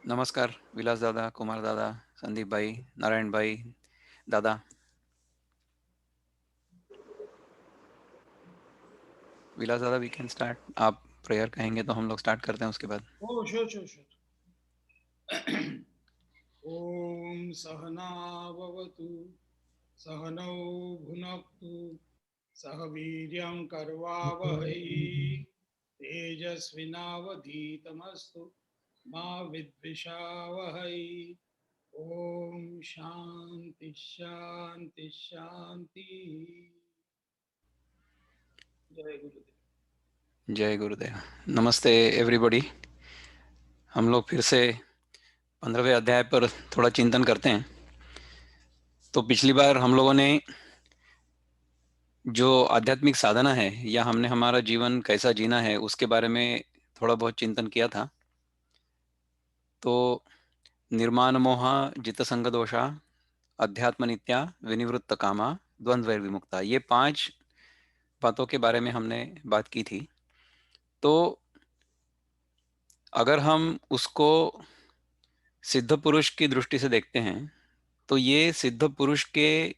नमस्कार विलास दादा, कुमार दादा, संदीप भाई, नारायण भाई, दादा। विलास दादा, वी कैन स्टार्ट। आप प्रेयर कहेंगे तो हम लोग स्टार्ट करते हैं उसके बाद। Oh, sure, sure, sure. ॐ सहनाववतु सहनौ भुनक्तु सह वीर्यं कर्वावहै तेजस्विनावधीतमस्तु मा विद्विषावहै। ॐ शान्ति शान्ति शान्ति। जय गुरुदेव। जय गुरुदेव। नमस्ते एवरीबॉडी। हम लोग फिर से 15वें अध्याय पर थोड़ा चिंतन करते हैं। तो पिछली बार हम लोगों ने जो आध्यात्मिक साधना है या हमने हमारा जीवन कैसा जीना है उसके बारे में थोड़ा बहुत चिंतन किया था। तो निर्माण मोहा, जित संग दोषा, अध्यात्म नित्या, विनिवृत्त कामा, द्वंद्व विमुक्ता, ये 5 बातों के बारे में हमने बात की थी। तो अगर हम उसको सिद्ध पुरुष की दृष्टि से देखते हैं तो ये सिद्ध पुरुष के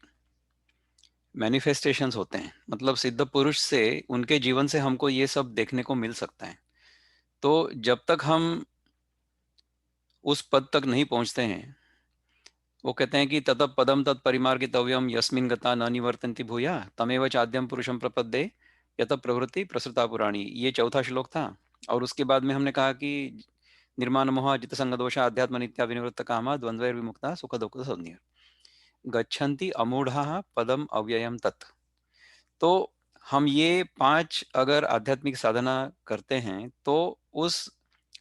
मैनिफेस्टेशंस होते हैं। मतलब सिद्ध पुरुष से, उनके जीवन से हमको ये सब देखने को मिल सकता है। तो जब तक हम उस पद तक नहीं पहुंचते हैं, वो कहते हैं कि ततः पदम तत् परिमार्गितव्यम यस्मिन् गता न निवर्तन्ति भूया तमेव चाद्यम पुरुषम प्रपद्ये यत प्रवृत्ति प्रसृता पुराणी। ये चौथा श्लोक था। और उसके बाद में हमने कहा कि निर्माण मोह, जित संग दोषा, अध्यात्म नित्या, विनिवृत्त कामा, द्वंद्व विमुक्ता, सुख दुख संज्ञा, गच्छन्ति अमूढ़ा पदम अव्ययम तत्। तो हम ये 5 अगर आध्यात्मिक साधना करते हैं तो उस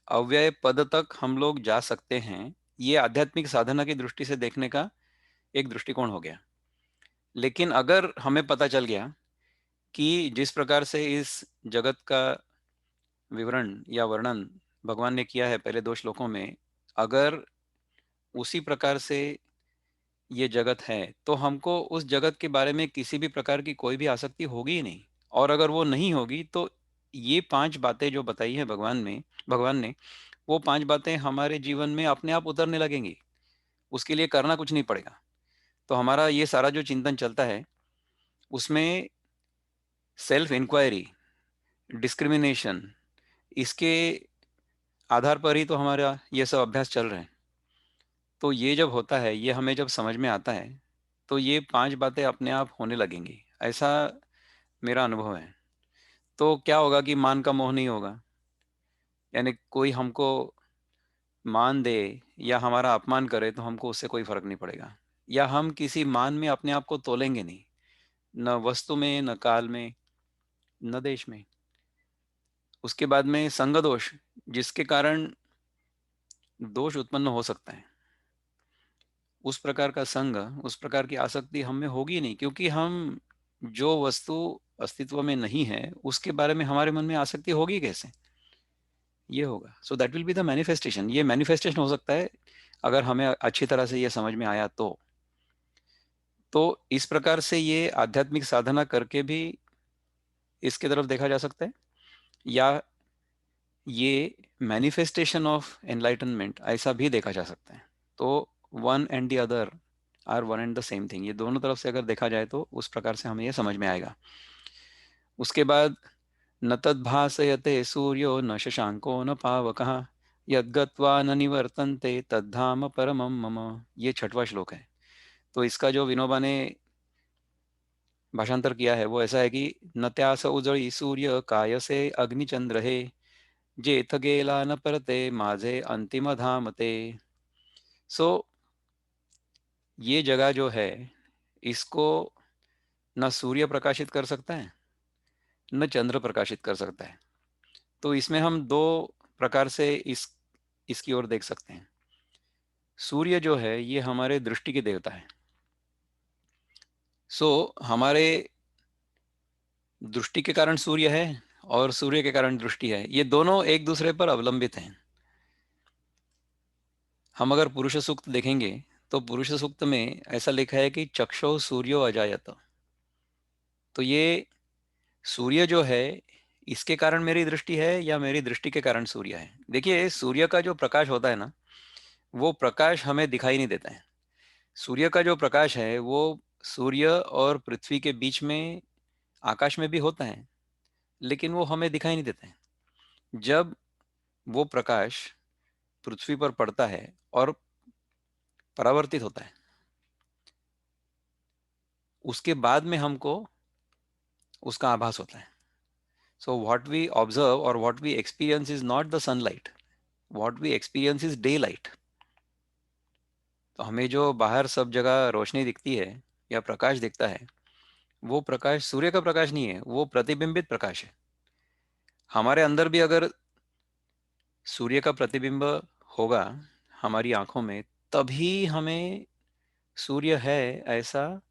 अव्यय पद तक हम लोग जा सकते हैं। ये आध्यात्मिक साधना की दृष्टि से देखने का एक दृष्टिकोण हो गया। लेकिन अगर हमें पता चल गया कि जिस प्रकार से इस जगत का विवरण या वर्णन भगवान ने किया है पहले 2 श्लोकों में, अगर उसी प्रकार से ये जगत है तो हमको उस जगत के बारे में किसी भी प्रकार की कोई भी आसक्ति होगी ही नहीं। और अगर वो नहीं होगी तो ये 5 बातें जो बताई है भगवान ने, वो 5 बातें हमारे जीवन में अपने आप उतरने लगेंगी। उसके लिए करना कुछ नहीं पड़ेगा। तो हमारा ये सारा जो चिंतन चलता है उसमें सेल्फ इंक्वायरी, डिस्क्रिमिनेशन, इसके आधार पर ही तो हमारा ये सब अभ्यास चल रहे हैं। तो ये जब होता है, ये हमें जब समझ में आता है, तो ये 5 बातें अपने आप होने लगेंगी, ऐसा मेरा अनुभव है। तो क्या होगा कि मान का मोह नहीं होगा। यानी कोई हमको मान दे या हमारा अपमान करे तो हमको उससे कोई फर्क नहीं पड़ेगा। या हम किसी मान में अपने आप को तोलेंगे नहीं, न वस्तु में, न काल में, न देश में। उसके बाद में संग दोष, जिसके कारण दोष उत्पन्न हो सकता है, उस प्रकार का संग, उस प्रकार की आसक्ति हम में होगी नहीं, क्योंकि हम जो वस्तु अस्तित्व में नहीं है उसके बारे में हमारे मन में आसक्ति होगी कैसे। ये होगा। So that will be the manifestation. ये मैनिफेस्टेशन हो सकता है अगर हमें अच्छी तरह से ये समझ में आया तो इस प्रकार से ये आध्यात्मिक साधना करके भी इसके तरफ देखा जा सकता है, या ये मैनिफेस्टेशन ऑफ एनलाइटनमेंट ऐसा भी देखा जा सकता है। तो one and the other are one and the same thing. ये दोनों तरफ से अगर देखा जाए तो उस प्रकार से हमें ये समझ में आएगा। उसके बाद न तद्भासयते सूर्यो न शशांको न पावकः यद्गत्वा न निवर्तन्ते तद्धाम परमं मम। ये 6वां श्लोक है। तो इसका जो विनोबा ने भाषांतर किया है वो ऐसा है कि न त्यास उजळी सूर्य कायसे अग्निचंद्र हे जेथ गेला न परते माझे अंतिम धाम ते। सो ये जगह जो है, इसको न सूर्य प्रकाशित कर सकता है, न चंद्र प्रकाशित कर सकता है। तो इसमें हम 2 प्रकार से इसकी ओर देख सकते हैं। सूर्य जो है ये हमारे दृष्टि के देवता है। सो हमारे दृष्टि के कारण सूर्य है और सूर्य के कारण दृष्टि है, ये दोनों एक दूसरे पर अवलंबित हैं। हम अगर पुरुष सूक्त देखेंगे तो पुरुष सूक्त में ऐसा लिखा है कि चक्षु सूर्यो अजायत। तो ये सूर्य जो है, इसके कारण मेरी दृष्टि है या मेरी दृष्टि के कारण सूर्य है। देखिए सूर्य का जो प्रकाश होता है ना, वो प्रकाश हमें दिखाई नहीं देता है। सूर्य का जो प्रकाश है वो सूर्य और पृथ्वी के बीच में आकाश में भी होता है, लेकिन वो हमें दिखाई नहीं देता है। जब वो प्रकाश पृथ्वी पर पड़ता है और परावर्तित होता है, उसके बाद में हमको उसका आभास होता है। सो व्हाट वी ऑब्जर्व और what we experience is not the sunlight, what we experience is daylight. तो हमें जो बाहर सब जगह रोशनी दिखती है या प्रकाश दिखता है, वो प्रकाश सूर्य का प्रकाश नहीं है, वो प्रतिबिंबित प्रकाश है। हमारे अंदर भी अगर सूर्य का प्रतिबिंब होगा हमारी आंखों में, तभी हमें सूर्य है ऐसा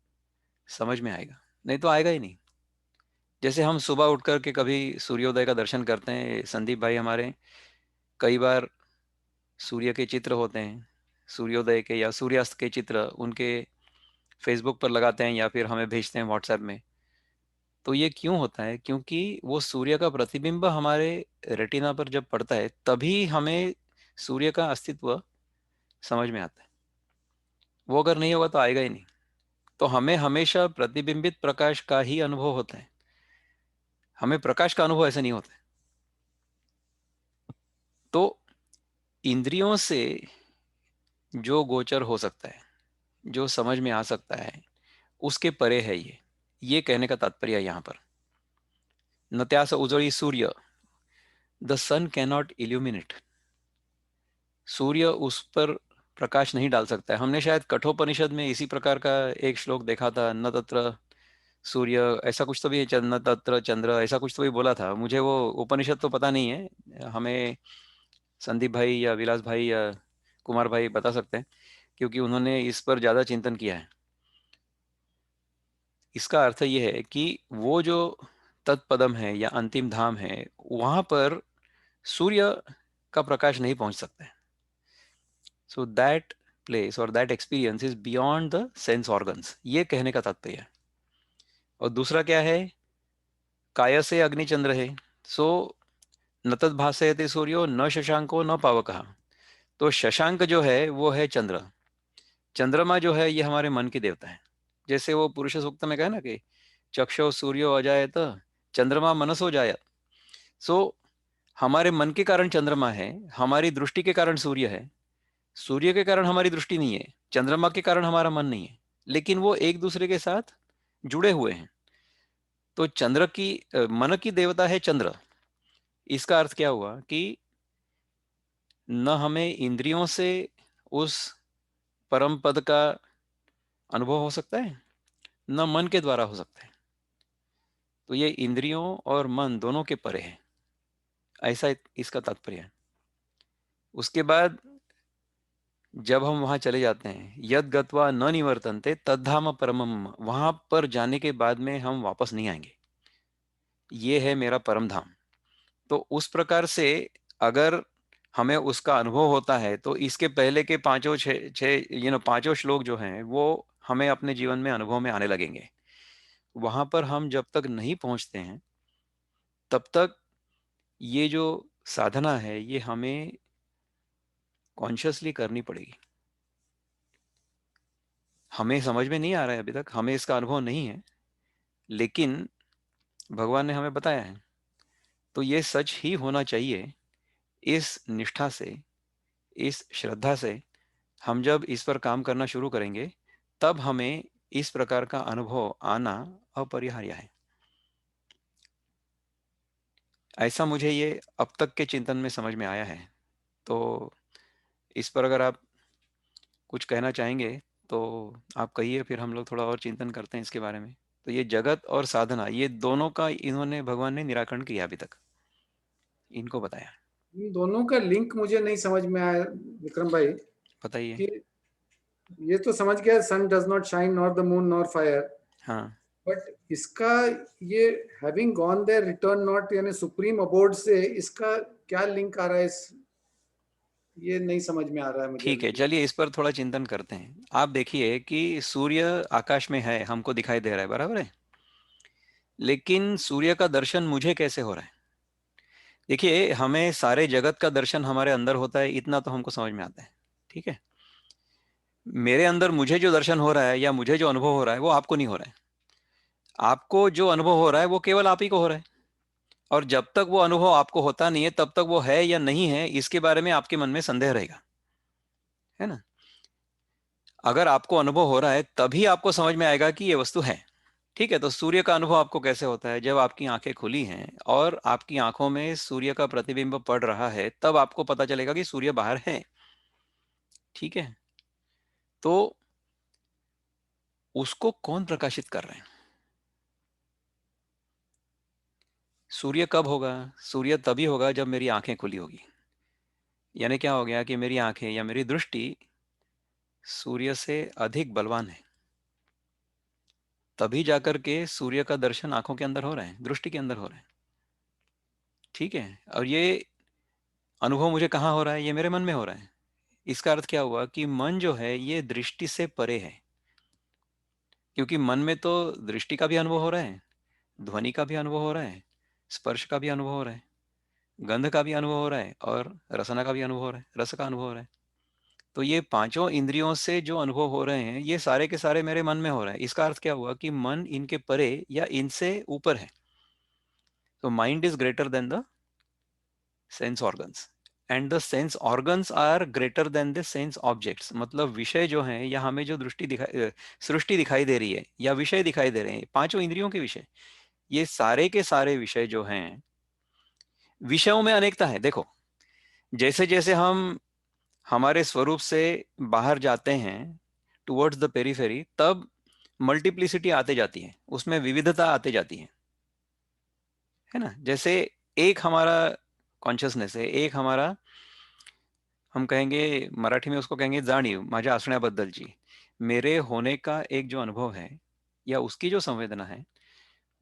समझ में आएगा, नहीं तो आएगा ही नहीं। जैसे हम सुबह उठ कर के कभी सूर्योदय का दर्शन करते हैं, संदीप भाई हमारे कई बार सूर्य के चित्र होते हैं, सूर्योदय के या सूर्यास्त के चित्र उनके फेसबुक पर लगाते हैं या फिर हमें भेजते हैं व्हाट्सएप में। तो ये क्यों होता है? क्योंकि वो सूर्य का प्रतिबिंब हमारे रेटिना पर जब पड़ता है, तभी हमें सूर्य का अस्तित्व समझ में आता है। वो अगर नहीं होगा तो आएगा ही नहीं। तो हमें हमेशा प्रतिबिंबित प्रकाश का ही अनुभव होता है, हमें प्रकाश का अनुभव ऐसा नहीं होता है। तो इंद्रियों से जो गोचर हो सकता है, जो समझ में आ सकता है, उसके परे है ये कहने का तात्पर्य है यहाँ पर। नत्यास उजड़ी सूर्य, द सन कैनॉट इल्यूमिनेट। सूर्य उस पर प्रकाश नहीं डाल सकता है। हमने शायद कठोपनिषद में इसी प्रकार का एक श्लोक देखा था, न तत्र सूर्य ऐसा कुछ तो भी है, न तत्र चंद्र ऐसा कुछ तो भी बोला था। मुझे वो उपनिषद तो पता नहीं है, हमें संदीप भाई या विलास भाई या कुमार भाई बता सकते हैं, क्योंकि उन्होंने इस पर ज्यादा चिंतन किया है। इसका अर्थ यह है कि वो जो तत्पदम है या अंतिम धाम है, वहां पर सूर्य का प्रकाश नहीं पहुंच सकता है। सो दैट प्लेस और that experience is beyond the sense organs, ये कहने का तात्पर्य है। और दूसरा क्या है? काय से अग्निचंद्र है। सो न तद भासयते सूर्यो न शशांको न पावकः। तो शशांक जो है वो है चंद्र, चंद्रमा जो है ये हमारे मन की देवता है। जैसे वो पुरुष सूक्त में कहे ना कि चक्षु सूर्यो अजायत, चंद्रमा मनसो जायत। सो हमारे मन के कारण चंद्रमा है, हमारी दृष्टि के कारण सूर्य है। सूर्य के कारण हमारी दृष्टि नहीं है, चंद्रमा के कारण हमारा मन नहीं है, लेकिन वो एक दूसरे के साथ जुड़े हुए हैं। तो चंद्र की मन की देवता है चंद्र। इसका अर्थ क्या हुआ कि न हमें इंद्रियों से उस परम पद का अनुभव हो सकता है, न मन के द्वारा हो सकता है। तो ये इंद्रियों और मन दोनों के परे है, ऐसा इसका तात्पर्य है। उसके बाद जब हम वहां चले जाते हैं, यद गत्वा न निवर्तन्ते तद्धाम परमम, वहां पर जाने के बाद में हम वापस नहीं आएंगे, ये है मेरा परम धाम। तो उस प्रकार से अगर हमें उसका अनुभव होता है, तो इसके पहले के पांचों छः छः पांचों श्लोक जो हैं वो हमें अपने जीवन में अनुभव में आने लगेंगे। वहां पर हम जब तक नहीं पहुंचते हैं, तब तक ये जो साधना है ये हमें कॉन्शियसली करनी पड़ेगी। हमें समझ में नहीं आ रहा है अभी तक, हमें इसका अनुभव नहीं है, लेकिन भगवान ने हमें बताया है। तो ये सच ही होना चाहिए। इस निष्ठा से, इस श्रद्धा से हम जब इस पर काम करना शुरू करेंगे, तब हमें इस प्रकार का अनुभव आना अपरिहार्य है। ऐसा मुझे ये अब तक के चिंतन में समझ में आया है। तो इस पर अगर आप कुछ कहना चाहेंगे तो आप कहिए, फिर हम लोग थोड़ा और चिंतन करते हैं इसके बारे में। तो ये जगत और साधना, ये दोनों का इन्होंने भगवान ने निराकरण किया अभी तक, इनको बताया। इन दोनों का लिंक मुझे नहीं समझ में आया विक्रम भाई, बताइए। कि ये तो समझ गया sun does not shine nor the moon nor fire, हाँ बट इसका ये having gone there return not, यानी सुप्रीम अबोर्ड से इसका क्या लिंक आ रहा है? इस ये नहीं समझ में आ रहा है मुझे ठीक अभी है, भी। चलिए इस पर थोड़ा चिंतन करते हैं। आप देखिए कि सूर्य आकाश में है, हमको दिखाई दे रहा है, बराबर है, लेकिन सूर्य का दर्शन मुझे कैसे हो रहा है? देखिए, हमें सारे जगत का दर्शन हमारे अंदर होता है, इतना तो हमको समझ में आता है, ठीक है। मेरे अंदर मुझे जो दर्शन हो रहा है या मुझे जो अनुभव हो रहा है वो आपको नहीं हो रहा है। आपको जो अनुभव हो रहा है वो केवल आप ही को हो रहा है। और जब तक वो अनुभव आपको होता नहीं है तब तक वो है या नहीं है इसके बारे में आपके मन में संदेह रहेगा, है ना। अगर आपको अनुभव हो रहा है तभी आपको समझ में आएगा कि ये वस्तु है। ठीक है, तो सूर्य का अनुभव आपको कैसे होता है? जब आपकी आंखें खुली हैं और आपकी आंखों में सूर्य का प्रतिबिंब पड़ रहा है तब आपको पता चलेगा कि सूर्य बाहर है। ठीक है, तो उसको कौन प्रकाशित कर रहे हैं? सूर्य कब होगा? सूर्य तभी होगा जब मेरी आंखें खुली होगी। यानी क्या हो गया कि मेरी आंखें या मेरी दृष्टि सूर्य से अधिक बलवान है। तभी जाकर के सूर्य का दर्शन आंखों के अंदर हो रहा है, दृष्टि के अंदर हो रहा है। ठीक है, और ये अनुभव मुझे कहाँ हो रहा है? ये मेरे मन में हो रहा है। इसका अर्थ क्या हुआ कि मन जो है ये दृष्टि से परे है। क्योंकि मन में तो दृष्टि का भी अनुभव हो रहा है, ध्वनि का भी अनुभव हो रहा है, स्पर्श का भी अनुभव हो रहा है, गंध का भी अनुभव हो रहा है और रसना का भी अनुभव हो रहा है, रस का अनुभव हो रहा है। तो ये पांचों इंद्रियों से जो अनुभव हो रहे हैं ये सारे के सारे मेरे मन में हो रहे हैं। इसका अर्थ क्या हुआ कि मन इनके परे या इनसे ऊपर है। तो mind is greater than the sense organs and the sense organs are greater than the sense objects. मतलब विषय जो हैं या हमें जो सृष्टि दिखाई दे रही है या विषय दिखाई दे रहे हैं, पांचों इंद्रियों के विषय, ये सारे के सारे विषय जो हैं, विषयों में अनेकता है। देखो, जैसे जैसे हम हमारे स्वरूप से बाहर जाते हैं टुवर्ड्स द पेरीफेरी, तब मल्टीप्लिसिटी आते जाती है, उसमें विविधता आते जाती है ना। जैसे एक हमारा कॉन्शियसनेस है, एक हमारा, हम कहेंगे मराठी में उसको कहेंगे जाणीव, माझ्या असण्याबद्दलची, मेरे होने का एक जो अनुभव है या उसकी जो संवेदना है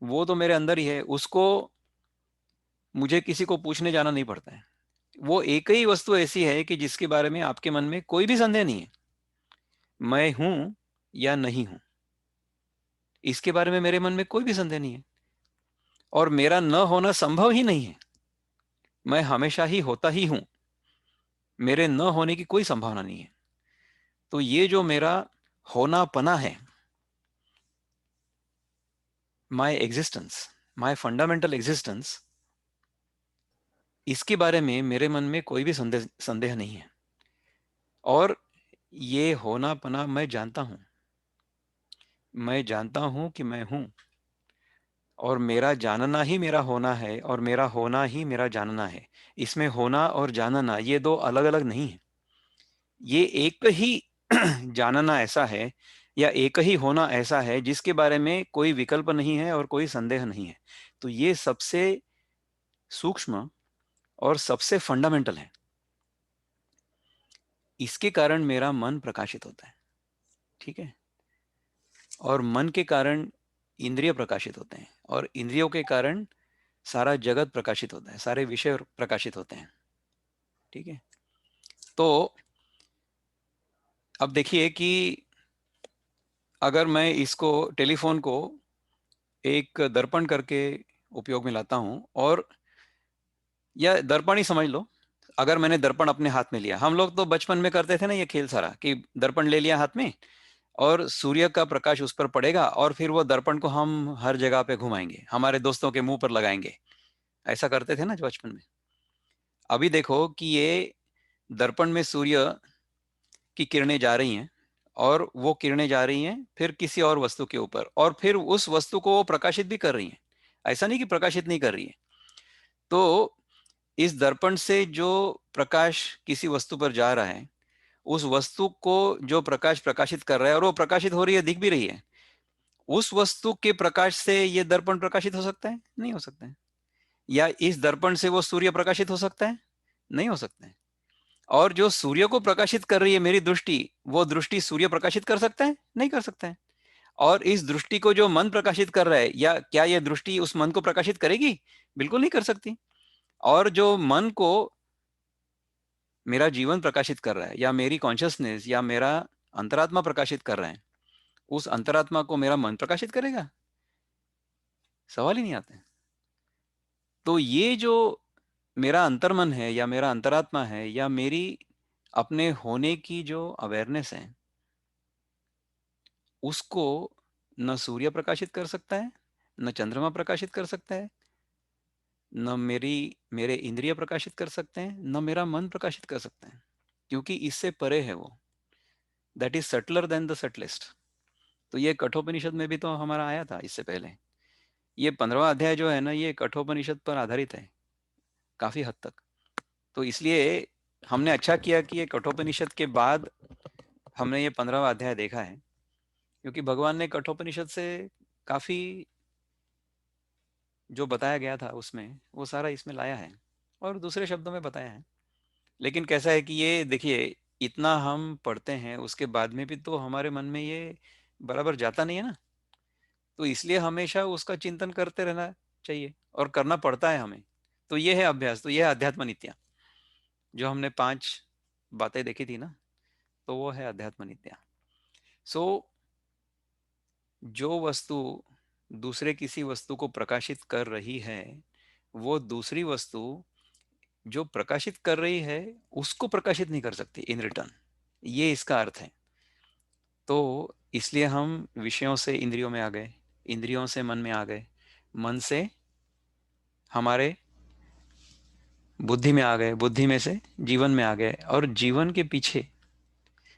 वो तो मेरे अंदर ही है। उसको मुझे किसी को पूछने जाना नहीं पड़ता है। वो एक ही वस्तु ऐसी है कि जिसके बारे में आपके मन में कोई भी संदेह नहीं है, मैं हूं या नहीं हूं, इसके बारे में मेरे मन में कोई भी संदेह नहीं है। और मेरा न होना संभव ही नहीं है, मैं हमेशा ही होता ही हूं, मेरे न होने की कोई संभावना नहीं है। तो ये जो मेरा होना पना है, my existence, my fundamental existence, इसके बारे में मेरे मन में कोई भी संदेह संदेह नहीं है। और ये होना पना मैं जानता हूं, मैं जानता हूं कि मैं हूं। और मेरा जानना ही मेरा होना है और मेरा होना ही मेरा जानना है। इसमें होना और जानना ये दो अलग अलग नहीं है। ये एक ही जानना ऐसा है या एक ही होना ऐसा है जिसके बारे में कोई विकल्प नहीं है और कोई संदेह नहीं है। तो ये सबसे सूक्ष्म और सबसे फंडामेंटल है। इसके कारण मेरा मन प्रकाशित होता है। ठीक है, और मन के कारण इंद्रिय प्रकाशित होते हैं और इंद्रियों के कारण सारा जगत प्रकाशित होता है, सारे विषय प्रकाशित होते हैं। ठीक है, तो अब देखिए कि अगर मैं इसको, टेलीफोन को एक दर्पण करके उपयोग में लाता हूं, और या दर्पण ही समझ लो, अगर मैंने दर्पण अपने हाथ में लिया, हम लोग तो बचपन में करते थे ना ये खेल सारा, कि दर्पण ले लिया हाथ में और सूर्य का प्रकाश उस पर पड़ेगा और फिर वो दर्पण को हम हर जगह पे घुमाएंगे, हमारे दोस्तों के मुंह पर लगाएंगे। ऐसा करते थे ना बचपन में। अभी देखो कि ये दर्पण में सूर्य की किरणें जा रही हैं और वो किरणें जा रही हैं फिर किसी और वस्तु के ऊपर और फिर उस वस्तु को वो प्रकाशित भी कर रही हैं। ऐसा नहीं कि प्रकाशित नहीं कर रही है। तो इस दर्पण से जो प्रकाश किसी वस्तु पर जा रहा है, उस वस्तु को जो प्रकाश प्रकाशित कर रहा है और वो प्रकाशित हो रही है, दिख भी रही है, उस वस्तु के प्रकाश से ये दर्पण प्रकाशित हो सकता है? नहीं हो सकता है। या इस दर्पण से वो सूर्य प्रकाशित हो सकता है? नहीं हो सकता है। और जो सूर्य को प्रकाशित कर रही है मेरी दृष्टि, वो दृष्टि सूर्य प्रकाशित कर सकता है? नहीं कर सकता है। और इस दृष्टि को जो मन प्रकाशित कर रहा है, या क्या यह दृष्टि उस मन को प्रकाशित करेगी? बिल्कुल नहीं कर सकती। और जो मन को मेरा जीवन प्रकाशित कर रहा है या मेरी कॉन्शियसनेस या मेरा अंतरात्मा प्रकाशित कर रहा है, उस अंतरात्मा को मेरा मन प्रकाशित करेगा? सवाल ही नहीं आता है। तो ये जो मेरा अंतर्मन है या मेरा अंतरात्मा है या मेरी अपने होने की जो अवेयरनेस है, उसको न सूर्य प्रकाशित कर सकता है, न चंद्रमा प्रकाशित कर सकता है, न मेरे इंद्रिय प्रकाशित कर सकते हैं, न मेरा मन प्रकाशित कर सकते हैं, क्योंकि इससे परे है वो। That is subtler than the subtlest. तो ये कठोपनिषद में भी तो हमारा आया था इससे पहले। ये 15वां अध्याय जो है ना, ये कठोपनिषद पर आधारित है काफी हद तक। तो इसलिए हमने अच्छा किया कि ये कठोपनिषद के बाद हमने ये 15वां अध्याय देखा है, क्योंकि भगवान ने कठोपनिषद से काफी जो बताया गया था उसमें वो सारा इसमें लाया है और दूसरे शब्दों में बताया है। लेकिन कैसा है कि ये देखिए, इतना हम पढ़ते हैं उसके बाद में भी तो हमारे मन में ये बराबर जाता नहीं है ना। तो इसलिए हमेशा उसका चिंतन करते रहना चाहिए और करना पड़ता है हमें। तो ये है अभ्यास, तो ये है अध्यात्म नित्या। जो हमने 5 बातें देखी थी ना, तो वो है अध्यात्म नित्या। सो जो वस्तु दूसरे किसी वस्तु को प्रकाशित कर रही है, वो दूसरी वस्तु जो प्रकाशित कर रही है उसको प्रकाशित नहीं कर सकती इन रिटर्न। ये इसका अर्थ है। तो इसलिए हम विषयों से इंद्रियों में आ गए, इंद्रियों से मन में आ गए, मन से हमारे बुद्धि में आ गए, बुद्धि में से जीवन में आ गए। और जीवन के पीछे,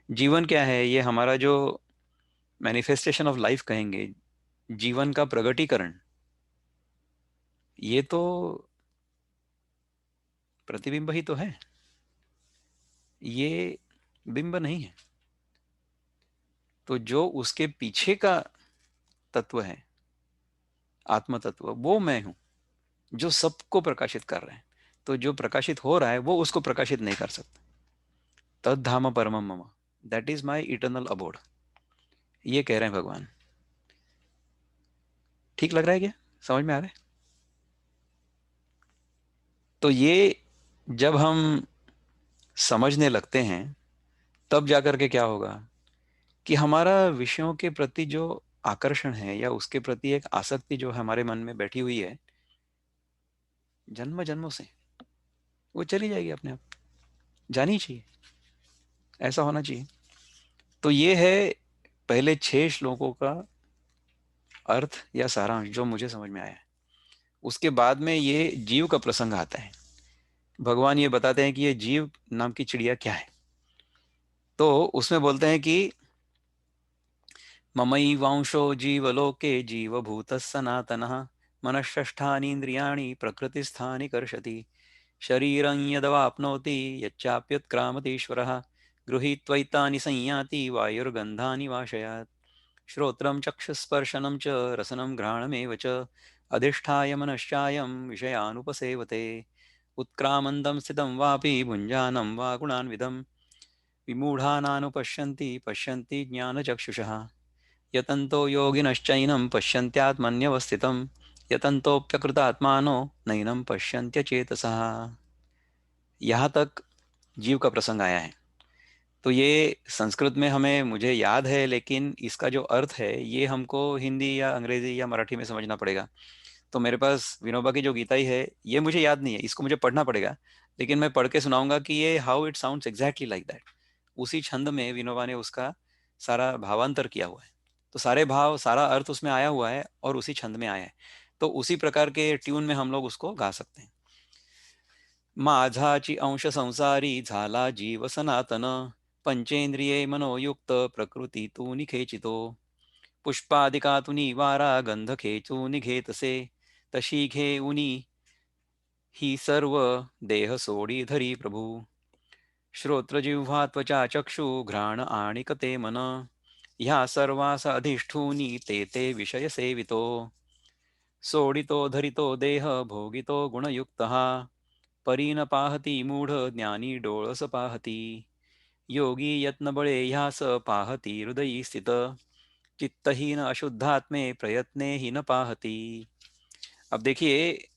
जीवन क्या है, ये हमारा जो मैनिफेस्टेशन ऑफ लाइफ कहेंगे, जीवन का प्रगटीकरण, ये तो प्रतिबिंब ही तो है, ये बिंब नहीं है। तो जो उसके पीछे का तत्व है, आत्म तत्व, वो मैं हूं, जो सबको प्रकाशित कर रहे हैं। तो जो प्रकाशित हो रहा है वो उसको प्रकाशित नहीं कर सकता। तद धाम परमम मम, that is my eternal abode, ये कह रहे हैं भगवान। ठीक लग रहा है क्या? समझ में आ रहा है? तो ये जब हम समझने लगते हैं, तब जाकर के क्या होगा कि हमारा विषयों के प्रति जो आकर्षण है या उसके प्रति एक आसक्ति जो हमारे मन में बैठी हुई है जन्म जन्मों से, वो चली जाएगी अपने आप। जानी चाहिए, ऐसा होना चाहिए। तो ये है पहले 6 श्लोकों का अर्थ या सारांश जो मुझे समझ में आया है। उसके बाद में ये जीव का प्रसंग आता है। भगवान ये बताते हैं कि ये जीव नाम की चिड़िया क्या है। तो उसमें बोलते हैं कि ममैवांशो जीवलोके जीवभूतः सनातनः मनःषष्ठानीन्द्रियाणि प्रकृतिस्थानि कर्षति शरीरं यदवाप्नोति यच्चाप्युत्क्रामतीश्वरः गृहीत्वैतानि संयाति वायुर्गन्धानि वाशयात् श्रोत्रं चक्षुस्पर्शनं च रसनं घ्राणमेव च अधिष्ठाय मनश्चायं विषयानुपसेवते उत्क्रामन्तं स्थितं वापि भुञ्जानं वा गुणान्वितं विमूढानानुपश्यन्ति पश्यन्ति ज्ञानचक्षुषः यतन्तो योगिनश्चैनं पश्यन्त्यात्मन्यवस्थितं यतन्तोऽप्यकृतात्मानो नैनं पश्यन्त्यचेतसः। यहाँ तक जीव का प्रसंग आया है। तो ये संस्कृत में हमें, मुझे याद है, लेकिन इसका जो अर्थ है ये हमको हिंदी या अंग्रेजी या मराठी में समझना पड़ेगा। तो मेरे पास विनोबा की जो गीताई है, ये मुझे याद नहीं है, इसको मुझे पढ़ना पड़ेगा। लेकिन मैं पढ़ के सुनाऊंगा कि ये how it sounds exactly like that. उसी छंद में विनोबा ने उसका सारा भावांतर किया हुआ है। तो सारे भाव, सारा अर्थ उसमें आया हुआ है और उसी छंद में आया है। तो उसी प्रकार के ट्यून में हम लोग उसको गा सकते हैं। माझाची अंश संसारी झाला जीव सनातन पंचेंद्रिये मनोयुक्त प्रकृती तू निखेचितो पुष्पादिकातुनी वारा गंध खेचू निघेतसे तशी घेऊनी ही सर्व देह सोडी धरी प्रभू श्रोत्रजिह्वा त्वचा चक्षु घ्राण आणिक ते मन ह्या सर्वास अधिष्ठूनी ते ते विषय सेवितो सोडितो धरितो देह भोगितो गुणयुक्तः परीन पाहती मूढ ज्ञानी डोळस पाहती योगी यत्नबळे ह्यास पाहती हृदयी स्थित चित्तहीन अशुद्धात्मे प्रयत्ने ही न पाहती। अब देखिए,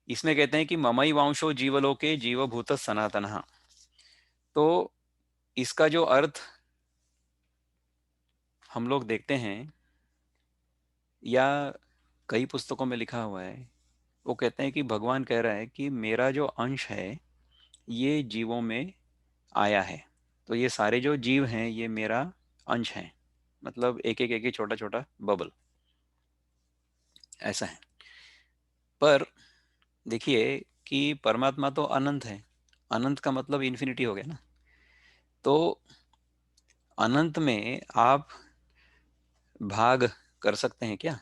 इसमें कहते हैं कि ममई वांशो जीवलोके जीवभूत सनातन। तो इसका जो अर्थ हम लोग देखते हैं या कई पुस्तकों में लिखा हुआ है, वो कहते हैं कि भगवान कह रहा है कि मेरा जो अंश है ये जीवों में आया है। तो ये सारे जो जीव हैं ये मेरा अंश हैं, मतलब एक एक छोटा छोटा बबल, ऐसा है। पर देखिए कि परमात्मा तो अनंत है, अनंत का मतलब इन्फिनिटी हो गया ना। तो अनंत में आप भाग कर सकते हैं क्या?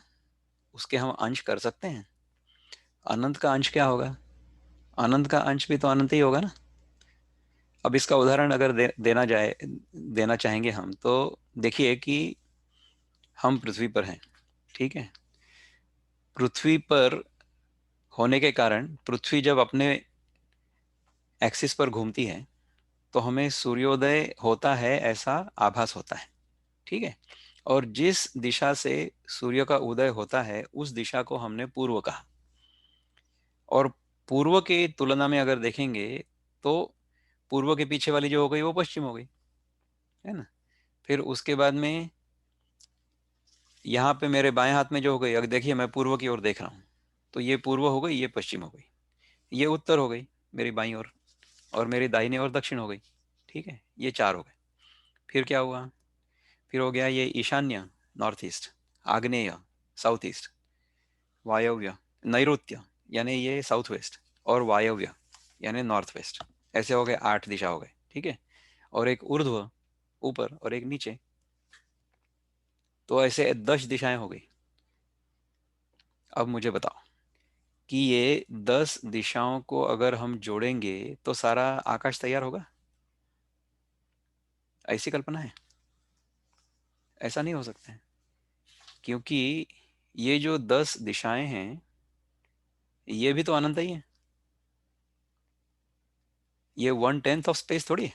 उसके हम अंश कर सकते हैं? अनंत का अंश क्या होगा? अनंत का अंश भी तो अनंत ही होगा ना। अब इसका उदाहरण अगर देना चाहेंगे हम, तो देखिए कि हम पृथ्वी पर हैं, ठीक है। पृथ्वी पर होने के कारण पृथ्वी जब अपने एक्सिस पर घूमती है तो हमें सूर्योदय होता है ऐसा आभास होता है, ठीक है। और जिस दिशा से सूर्य का उदय होता है उस दिशा को हमने पूर्व कहा। और पूर्व के तुलना में अगर देखेंगे तो पूर्व के पीछे वाली जो हो गई वो पश्चिम हो गई, है ना। फिर उसके बाद में यहाँ पे मेरे बाएं हाथ में जो हो गई, अगर देखिए मैं पूर्व की ओर देख रहा हूँ, तो ये पूर्व हो गई, ये पश्चिम हो गई, ये उत्तर हो गई मेरी बाईं ओर, और मेरी दाहिनी ओर दक्षिण हो गई, ठीक है। ये चार हो गए। फिर क्या हुआ? फिर हो गया ये ईशान्य, नॉर्थ ईस्ट, आग्नेय, साउथ ईस्ट, वायव्य, नैऋत्य यानी ये साउथ वेस्ट, और वायव्य यानी नॉर्थ वेस्ट। ऐसे हो गए, आठ दिशा हो गए, ठीक है। और एक ऊर्ध्व ऊपर और एक नीचे, तो ऐसे 10 दिशाएं हो गई। अब मुझे बताओ कि ये 10 दिशाओं को अगर हम जोड़ेंगे तो सारा आकाश तैयार होगा? ऐसी कल्पना है? ऐसा नहीं हो सकता है, क्योंकि ये जो 10 दिशाएं हैं ये भी तो अनंत ही है। ये 1/10 ऑफ स्पेस थोड़ी है,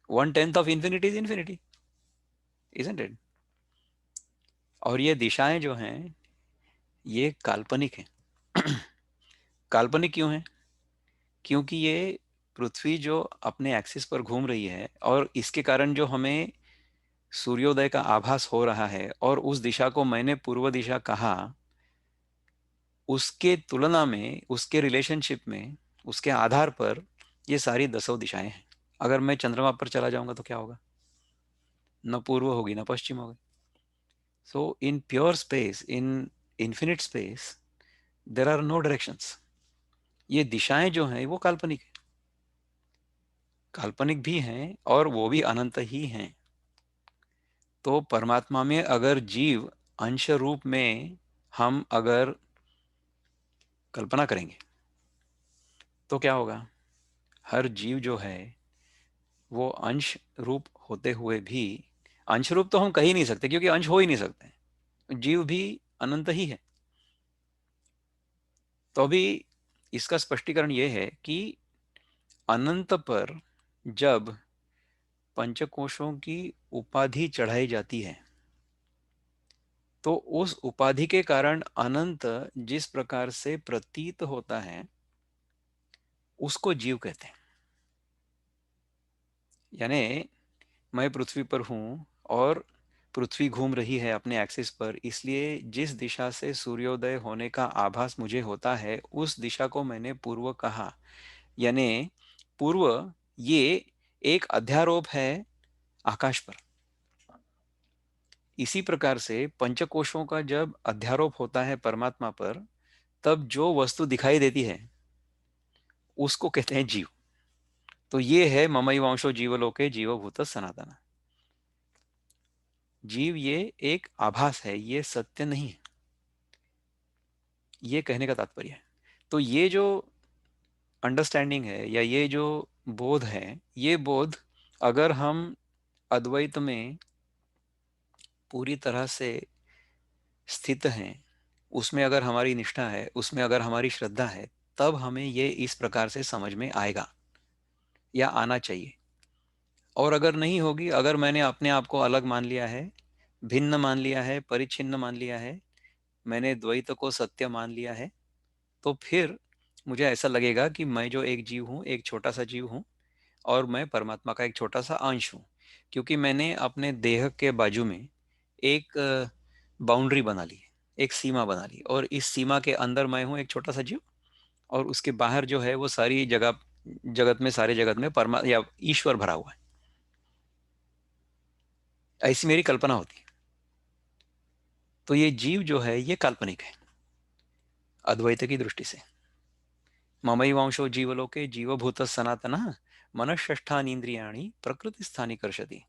1/10 of infinity is infinity, isn't it? और ये दिशाएं जो हैं ये काल्पनिक है। काल्पनिक क्यों है? क्योंकि ये पृथ्वी जो अपने एक्सिस पर घूम रही है और इसके कारण जो हमें सूर्योदय का आभास हो रहा है, और उस दिशा को मैंने पूर्व दिशा कहा, उसके तुलना में, उसके रिलेशनशिप में, उसके आधार पर ये सारी 10 दिशाएं हैं। अगर मैं चंद्रमा पर चला जाऊंगा तो क्या होगा? न पूर्व होगी न पश्चिम होगी। So in pure space, in infinite space, there are no directions. ये दिशाएं जो हैं वो काल्पनिक है, काल्पनिक भी हैं और वो भी अनंत ही हैं। तो परमात्मा में अगर जीव अंश रूप में हम अगर कल्पना करेंगे तो क्या होगा? हर जीव जो है वो अंश रूप होते हुए भी, अंश रूप तो हम कह ही नहीं सकते क्योंकि अंश हो ही नहीं सकते, जीव भी अनंत ही है। तो अभी इसका स्पष्टीकरण ये है कि अनंत पर जब पंचकोशों की उपाधि चढ़ाई जाती है तो उस उपाधि के कारण अनंत जिस प्रकार से प्रतीत होता है उसको जीव कहते हैं। यानी मैं पृथ्वी पर हूं और पृथ्वी घूम रही है अपने एक्सिस पर, इसलिए जिस दिशा से सूर्योदय होने का आभास मुझे होता है उस दिशा को मैंने पूर्व कहा। यानी पूर्व ये एक अध्यारोप है आकाश पर। इसी प्रकार से पंचकोशों का जब अध्यारोप होता है परमात्मा पर, तब जो वस्तु दिखाई देती है उसको कहते हैं जीव। तो ये है ममैवांशो जीवलोके जीवभूत सनातन। जीव ये एक आभास है, ये सत्य नहीं है, ये कहने का तात्पर्य है। तो ये जो अंडरस्टैंडिंग है या ये जो बोध है, ये बोध अगर हम अद्वैत में पूरी तरह से स्थित हैं, उसमें अगर हमारी निष्ठा है, उसमें अगर हमारी श्रद्धा है, तब हमें ये इस प्रकार से समझ में आएगा या आना चाहिए। और अगर नहीं होगी, अगर मैंने अपने आप को अलग मान लिया है, भिन्न मान लिया है, परिच्छिन्न मान लिया है, मैंने द्वैत को सत्य मान लिया है, तो फिर मुझे ऐसा लगेगा कि मैं जो एक जीव हूँ, एक छोटा सा जीव हूँ, और मैं परमात्मा का एक छोटा सा अंश हूँ। क्योंकि मैंने अपने देह के बाजू में एक बाउंड्री बना ली, एक सीमा बना ली, और इस सीमा के अंदर मैं हूँ एक छोटा सा जीव, और उसके बाहर जो है वो सारी जगह, जगत में, सारे जगत में परमा या ईश्वर भरा हुआ है। ऐसी मेरी कल्पना होती है। तो ये जीव जो है ये काल्पनिक है अद्वैत की दृष्टि से। ममैवांशो जीवलोके जीवभूत सनातन मनःष्ठानींद्रियाणि प्रकृति स्थानी कर्षति।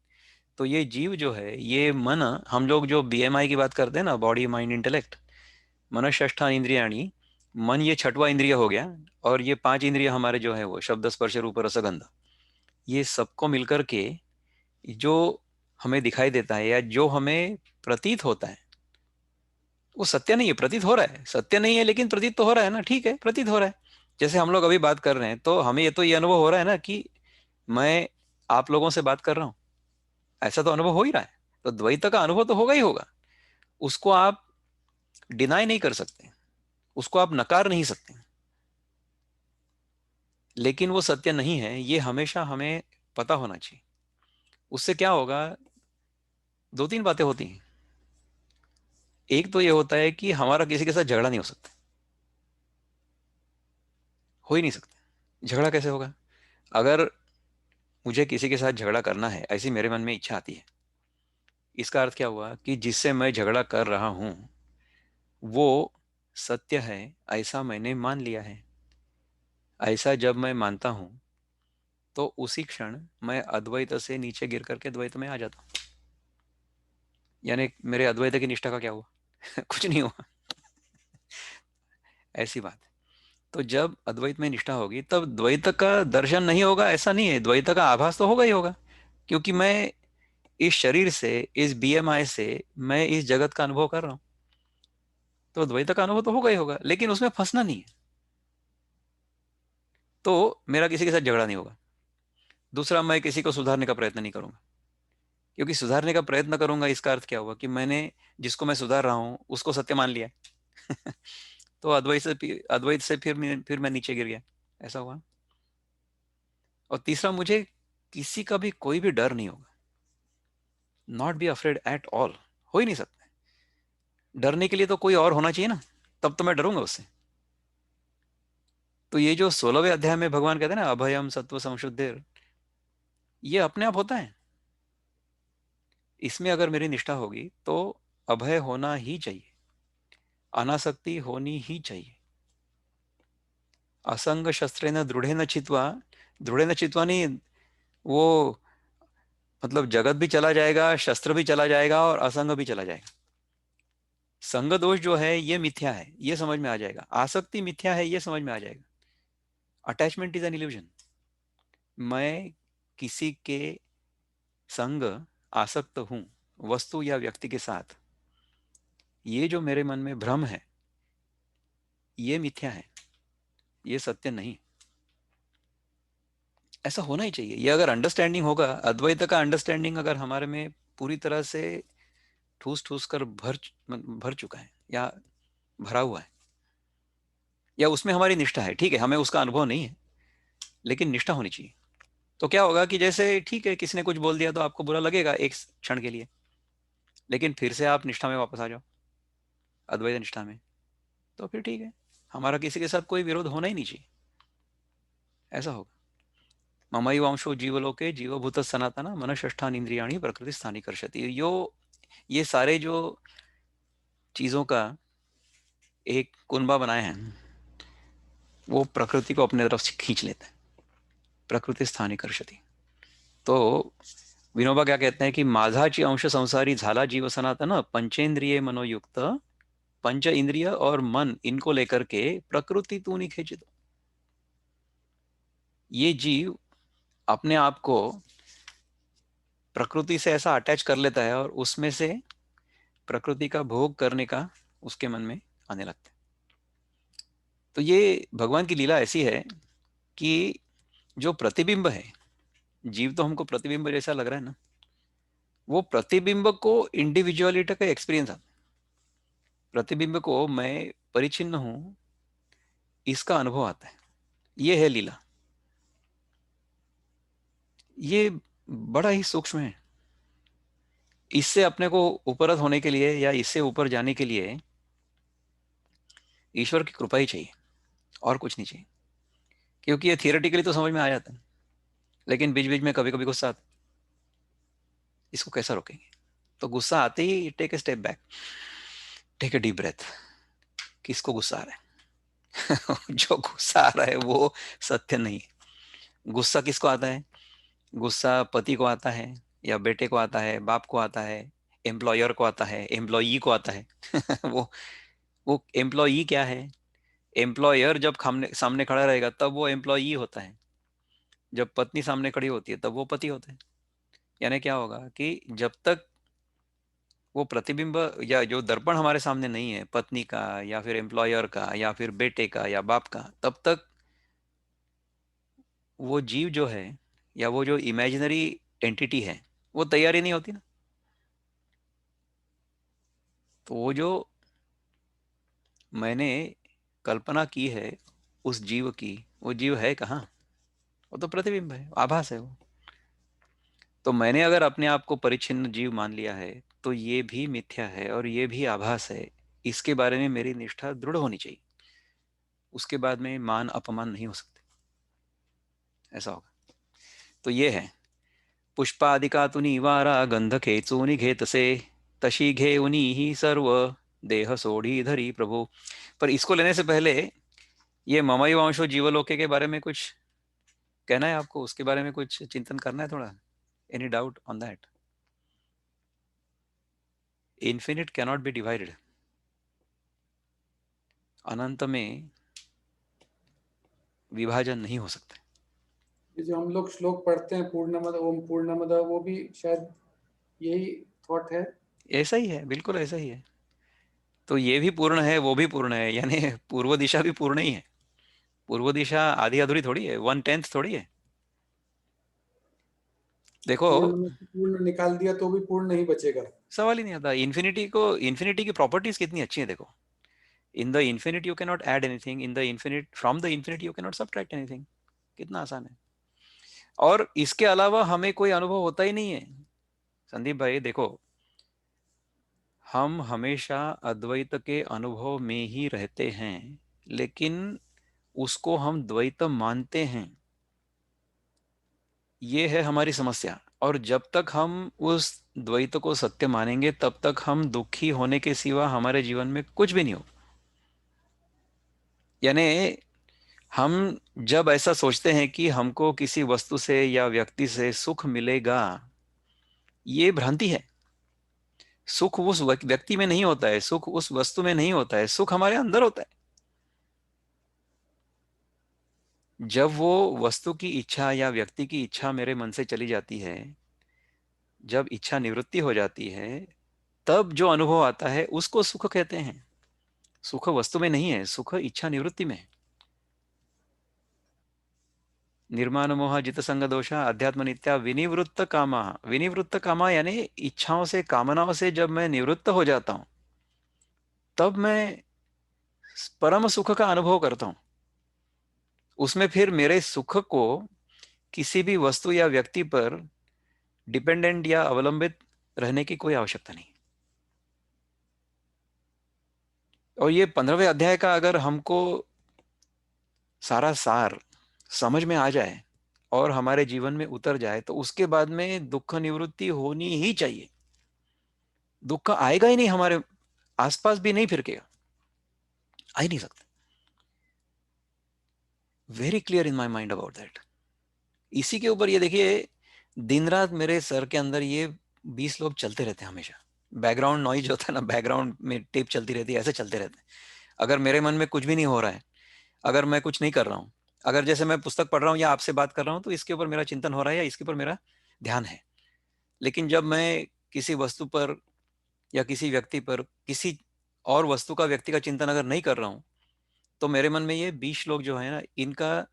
तो ये जीव जो है, ये मन, हम लोग जो बीएमआई की बात करते हैं ना, बॉडी माइंड इंटेलेक्ट, मनःष्ठान इंद्रियाणी, मन ये छठवा इंद्रिय हो गया, और ये पांच इंद्रिय हमारे जो है वो शब्द स्पर्श रूप रसगंध, ये सबको मिलकर के जो हमें दिखाई देता है या जो हमें प्रतीत होता है, वो सत्य नहीं है, प्रतीत हो रहा है। सत्य नहीं है लेकिन प्रतीत तो हो रहा है ना, ठीक है, प्रतीत हो रहा है। जैसे हम लोग अभी बात कर रहे हैं तो हमें ये तो ये अनुभव हो रहा है ना कि मैं आप लोगों से बात कर रहा हूं, ऐसा तो अनुभव हो ही रहा है। तो द्वैत का अनुभव तो होगा ही होगा, उसको आप डिनाई नहीं कर सकते, उसको आप नकार नहीं सकते। लेकिन वो सत्य नहीं है, ये हमेशा हमें पता होना चाहिए। उससे क्या होगा, दो तीन बातें होती हैं। एक तो ये होता है कि हमारा किसी के साथ झगड़ा नहीं हो सकता, हो ही नहीं सकता। झगड़ा कैसे होगा? अगर मुझे किसी के साथ झगड़ा करना है, ऐसी मेरे मन में इच्छा आती है, इसका अर्थ क्या हुआ कि जिससे मैं झगड़ा कर रहा हूं वो सत्य है, ऐसा मैंने मान लिया है। ऐसा जब मैं मानता हूं तो उसी क्षण मैं अद्वैत से नीचे गिर करके द्वैत में आ जाता हूं। यानी मेरे अद्वैत की निष्ठा का क्या हुआ? कुछ नहीं हुआ। ऐसी बात है। तो जब अद्वैत में निष्ठा होगी तब द्वैत का दर्शन नहीं होगा ऐसा नहीं है, द्वैत का आभास तो होगा ही होगा। क्योंकि मैं इस शरीर से, इस बीएमआई से मैं इस जगत का अनुभव कर रहा हूं, तो द्वैत का अनुभव तो होगा ही होगा, लेकिन उसमें फंसना नहीं है। तो मेरा किसी के साथ झगड़ा नहीं होगा। दूसरा, मैं किसी को सुधारने का प्रयत्न नहीं करूंगा, क्योंकि सुधारने का प्रयत्न करूंगा इसका अर्थ क्या हुआ कि मैंने जिसको मैं सुधार रहा हूं उसको सत्य मान लिया। तो अद्वैत से फिर मैं नीचे गिर गया, ऐसा हुआ। और तीसरा, मुझे किसी का भी कोई भी डर नहीं होगा, not be afraid at all, हो ही नहीं सकता। डरने के लिए तो कोई और होना चाहिए ना, तब तो मैं डरूंगा उससे। तो ये जो 16वें अध्याय में भगवान कहते हैं ना, अभयम सत्व संशुद्धिर, ये अपने आप होता है। इसमें अगर मेरी निष्ठा होगी तो अभय होना ही चाहिए, अनासक्ति होनी ही चाहिए। असंग शस्त्रे न दृढ़े न चित्वा नहीं, वो मतलब जगत भी चला जाएगा, शस्त्र भी चला जाएगा और असंग भी चला जाएगा। संग दोष जो है ये मिथ्या है, ये समझ में आ जाएगा। आसक्ति मिथ्या है, ये समझ में आ जाएगा। Attachment is an illusion. मैं किसी के संग आसक्त हूं, वस्तु या व्यक्ति के साथ, ये जो मेरे मन में भ्रम है ये मिथ्या है, ये सत्य नहीं। ऐसा होना ही चाहिए। ये अगर अंडरस्टैंडिंग होगा, अद्वैत का अंडरस्टैंडिंग अगर हमारे में पूरी तरह से ठूस ठूस कर भर चुका है या भरा हुआ है, या उसमें हमारी निष्ठा है, ठीक है, हमें उसका अनुभव नहीं है लेकिन निष्ठा होनी चाहिए। तो क्या होगा कि जैसे ठीक है, किसी ने कुछ बोल दिया तो आपको बुरा लगेगा एक क्षण के लिए, लेकिन फिर से आप निष्ठा में वापस आ जाओ, अद्वैत निष्ठा में, तो फिर ठीक है, हमारा किसी के साथ कोई विरोध होना ही नहीं चाहिए। ऐसा होगा। ममैवांशो जीवलोके जीवभूत सनातन मनःष्ठान इंद्रियाणी प्रकृति स्थानी कर्षति। यो ये सारे जो चीजों का एक कुनबा बनाए हैं वो प्रकृति को अपने तरफ से खींच लेते हैं। प्रकृति स्थानी कर्षति। तो विनोबा क्या कहते हैं कि माझाची अंश संसारी झाला जीव सनातन पंचेंद्रिय मनोयुक्त, पंच इंद्रिय और मन इनको लेकर के प्रकृति तू नहीं खींचित। ये जीव अपने आप को प्रकृति से ऐसा अटैच कर लेता है और उसमें से प्रकृति का भोग करने का उसके मन में आने लगता है। तो ये भगवान की लीला ऐसी है कि जो प्रतिबिंब है, जीव तो हमको प्रतिबिंब जैसा लग रहा है ना, वो प्रतिबिंब को इंडिविजुअलिटी का एक्सपीरियंस आता है। प्रतिबिंब को मैं परिचिन्न हूं इसका अनुभव आता है। ये है लीला। ये बड़ा ही सूक्ष्म है। इससे अपने को ऊपर होने के लिए या इससे ऊपर जाने के लिए ईश्वर की कृपा ही चाहिए, और कुछ नहीं चाहिए। क्योंकि ये थियोरेटिकली तो समझ में आ जाता है, लेकिन बीच बीच में कभी कभी गुस्सा आता है। इसको कैसा रोकेंगे? तो गुस्सा आते ही take a step back, take a deep breath. किसको गुस्सा आ रहा है? जो गुस्सा आ रहा है वो सत्य नहीं है। गुस्सा किसको आता है? गुस्सा पति को आता है, या बेटे को आता है, बाप को आता है, एम्प्लॉयर को आता है, एम्प्लॉई को आता है। वो वो एम्प्लॉई क्या है? एम्प्लॉयर जब सामने सामने खड़ा रहेगा तब वो एम्प्लॉई होता है, जब पत्नी सामने खड़ी होती है तब वो पति होता है। यानी क्या होगा कि जब तक वो प्रतिबिंब या जो दर्पण हमारे सामने नहीं है, पत्नी का या फिर एम्प्लॉयर का या फिर बेटे का या बाप का, तब तक वो जीव जो है या वो जो इमेजिनरी एंटिटी है वो तैयारी नहीं होती ना। तो वो जो मैंने कल्पना की है उस जीव की, वो जीव है कहाँ? वो तो प्रतिबिंब है, आभास है वो। तो मैंने अगर अपने आप को परिच्छिन्न जीव मान लिया है तो ये भी मिथ्या है और ये भी आभास है। इसके बारे में मेरी निष्ठा दृढ़ होनी चाहिए, उसके बाद में मान अपमान नहीं हो सकते। ऐसा होगा। तो ये है, पुष्पादिका तुनी वारा गंध खेचूनि घेतसे, तशी घेऊनी ही सर्व देह सोढ़ी धरी प्रभु। पर इसको लेने से पहले ये ममई वंशो जीवलोके के बारे में कुछ कहना है आपको, उसके बारे में कुछ चिंतन करना है थोड़ा? Any doubt on that? Infinite cannot be divided. अनंत में विभाजन नहीं हो सकता। ये जो हम लोग श्लोक पढ़ते हैं, पूर्णमद ओम पूर्णमद, वो भी शायद यही थॉट है। ऐसा ही है, बिल्कुल ऐसा ही है। तो ये भी पूर्ण है, वो भी पूर्ण है, यानी पूर्व दिशा भी पूर्ण ही है। पूर्व दिशा आधी अधूरी थोड़ी है, 1/10 थोड़ी है। देखो, पूर्ण में से पूर्ण निकाल दिया तो भी पूर्ण नहीं बचेगा। सवाल ही नहीं आता। इन्फिनिटी की प्रॉपर्टीज कितनी अच्छी है देखो। In the infinite you can not add anything, in the infinite from the infinite you can not subtract anything. कितना आसान है। और इसके अलावा हमें कोई अनुभव होता ही नहीं है। संदीप भाई देखो, हम हमेशा अद्वैत के अनुभव में ही रहते हैं, लेकिन उसको हम द्वैत मानते हैं। ये है हमारी समस्या। और जब तक हम उस द्वैत को सत्य मानेंगे तब तक हम दुखी होने के सिवा हमारे जीवन में कुछ भी नहीं हो। यानी हम जब ऐसा सोचते हैं कि हमको किसी वस्तु से या व्यक्ति से सुख मिलेगा, ये भ्रांति है। सुख उस व्यक्ति में नहीं होता है, सुख उस वस्तु में नहीं होता है, सुख हमारे अंदर होता है। जब वो वस्तु की इच्छा या व्यक्ति की इच्छा मेरे मन से चली जाती है, जब इच्छा निवृत्ति हो जाती है, तब जो अनुभव आता है उसको सुख कहते हैं। सुख वस्तु में नहीं है, सुख इच्छा निवृत्ति में है। निर्माण मोह जित संग दोषा अध्यात्म नित्या विनिवृत्त कामा। विनिवृत्त कामा यानी इच्छाओं से, कामनाओं से जब मैं निवृत्त हो जाता हूं तब मैं परम सुख का अनुभव करता हूं। उसमें फिर मेरे सुख को किसी भी वस्तु या व्यक्ति पर डिपेंडेंट या अवलंबित रहने की कोई आवश्यकता नहीं। और ये 15वें अध्याय का अगर हमको सारा सार समझ में आ जाए और हमारे जीवन में उतर जाए तो उसके बाद में दुख निवृत्ति होनी ही चाहिए। दुख आएगा ही नहीं, हमारे आसपास भी नहीं फिरकेगा, आ ही नहीं सकता। Very clear in my mind about that. इसी के ऊपर ये देखिए, दिन रात मेरे सर के अंदर ये 20 लोग चलते रहते हैं हमेशा। बैकग्राउंड नॉइज होता है ना, बैकग्राउंड में टेप चलती रहती है, ऐसे चलते रहते हैं। अगर मेरे मन में कुछ भी नहीं हो रहा है, अगर मैं कुछ नहीं कर रहा हूँ, अगर जैसे मैं पुस्तक पढ़ रहा हूँ या आपसे बात कर रहा हूँ तो इसके ऊपर मेरा चिंतन हो रहा है या इसके ऊपर मेरा ध्यान है। लेकिन जब मैं किसी वस्तु पर या किसी व्यक्ति पर, किसी और वस्तु का, व्यक्ति का चिंतन अगर नहीं कर रहा हूँ, तो मेरे मन में ये 20 लोग जो है ना, इनका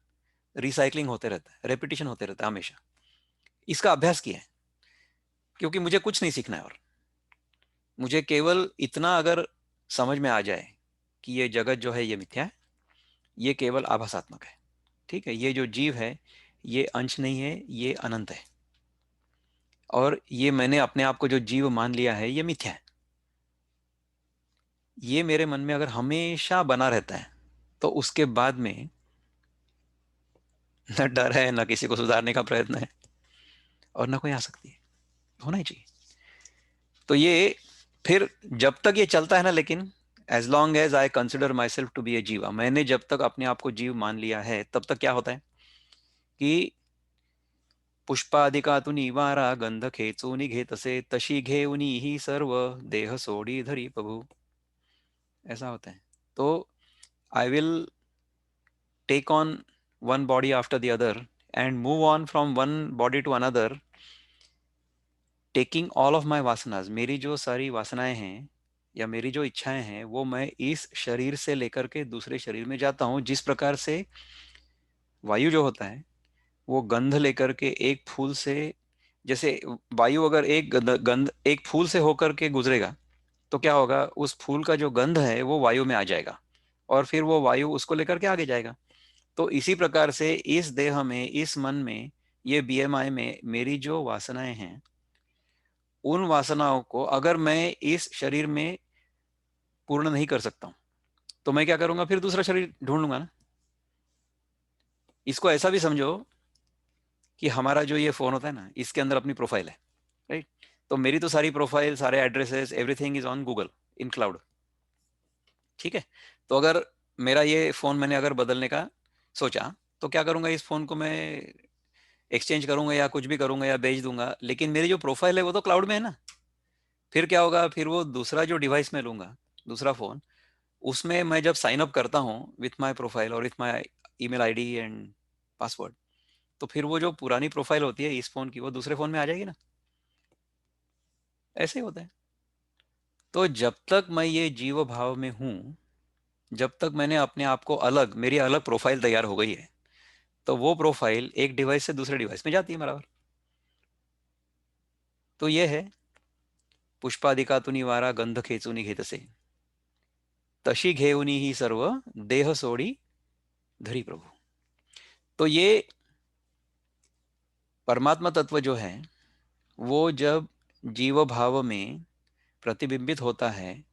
रिसाइकलिंग होते रहता है, रेपिटेशन होते रहता है हमेशा। इसका अभ्यास किया है, क्योंकि मुझे कुछ नहीं सीखना है। और मुझे केवल इतना अगर समझ में आ जाए कि ये जगत जो है ये मिथ्या है, ये केवल आभासात्मक है, ठीक है, ये जो जीव है ये अंश नहीं है, ये अनंत है, और ये मैंने अपने आप को जो जीव मान लिया है ये मिथ्या है, ये मेरे मन में अगर हमेशा बना रहता है तो उसके बाद में न डर है, न किसी को सुधारने का प्रयत्न है, और न कोई आ सकती है। होना ही चाहिए। तो ये फिर जब तक ये चलता है ना, लेकिन as long as I consider myself to be a jiva, मैंने जब तक अपने आप को जीव मान लिया है, तब तक क्या होता है कि पुष्पादिकातुनी वारा गंध खेचूनी घेतसे, तशी घेऊनी ही सर्व देह सोडी धरी प्रभु, ऐसा होता है। तो I will take on one body after the other and move on from one body to another, taking all of my वासनाज, मेरी जो सारी वासनाएं हैं या मेरी जो इच्छाएं हैं वो मैं इस शरीर से लेकर के दूसरे शरीर में जाता हूँ। जिस प्रकार से वायु जो होता है वो गंध लेकर के एक फूल से, जैसे वायु अगर एक गंध एक फूल से होकर के गुजरेगा तो क्या होगा, उस फूल का जो गंध है वो वायु में आ जाएगा और फिर वो वायु उसको लेकर के आगे जाएगा। तो इसी प्रकार से इस देह में, इस मन में, ये बीएमआई में मेरी जो वासनाएं हैं, उन वासनाओं को अगर मैं इस शरीर में पूर्ण नहीं कर सकता हूं तो मैं क्या करूंगा, फिर दूसरा शरीर ढूंढ लूंगा ना। इसको ऐसा भी समझो कि हमारा जो ये फोन होता है ना, इसके अंदर अपनी प्रोफाइल है, राइट। तो मेरी तो सारी प्रोफाइल, सारे addresses, everything is on Google in cloud, ठीक है। तो अगर मेरा ये फोन मैंने अगर बदलने का सोचा तो क्या करूंगा, इस फोन को मैं एक्सचेंज करूंगा या कुछ भी करूंगा या बेच दूंगा, लेकिन मेरी जो प्रोफाइल है वो तो क्लाउड में है ना। फिर क्या होगा, फिर वो दूसरा जो डिवाइस में लूंगा, दूसरा फोन, उसमें मैं जब साइन अप करता हूँ विथ माय प्रोफाइल और with my email ID and password, तो फिर वो जो पुरानी प्रोफाइल होती है इस फोन की, वो दूसरे फोन में आ जाएगी ना। ऐसे ही होता है। तो जब तक मैं ये जीव भाव में हूं, जब तक मैंने अपने आप को अलग, मेरी अलग प्रोफाइल तैयार हो गई है, तो वो प्रोफाइल एक डिवाइस से दूसरे डिवाइस में जाती है बराबर। तो ये है पुष्पादिकातुनी वारा गंध खेचुनी घेतसे, तशी घेऊनी ही सर्व देह सोडी धरी प्रभु। तो ये परमात्मा तत्व जो है वो जब जीव भाव में प्रतिबिंबित होता है,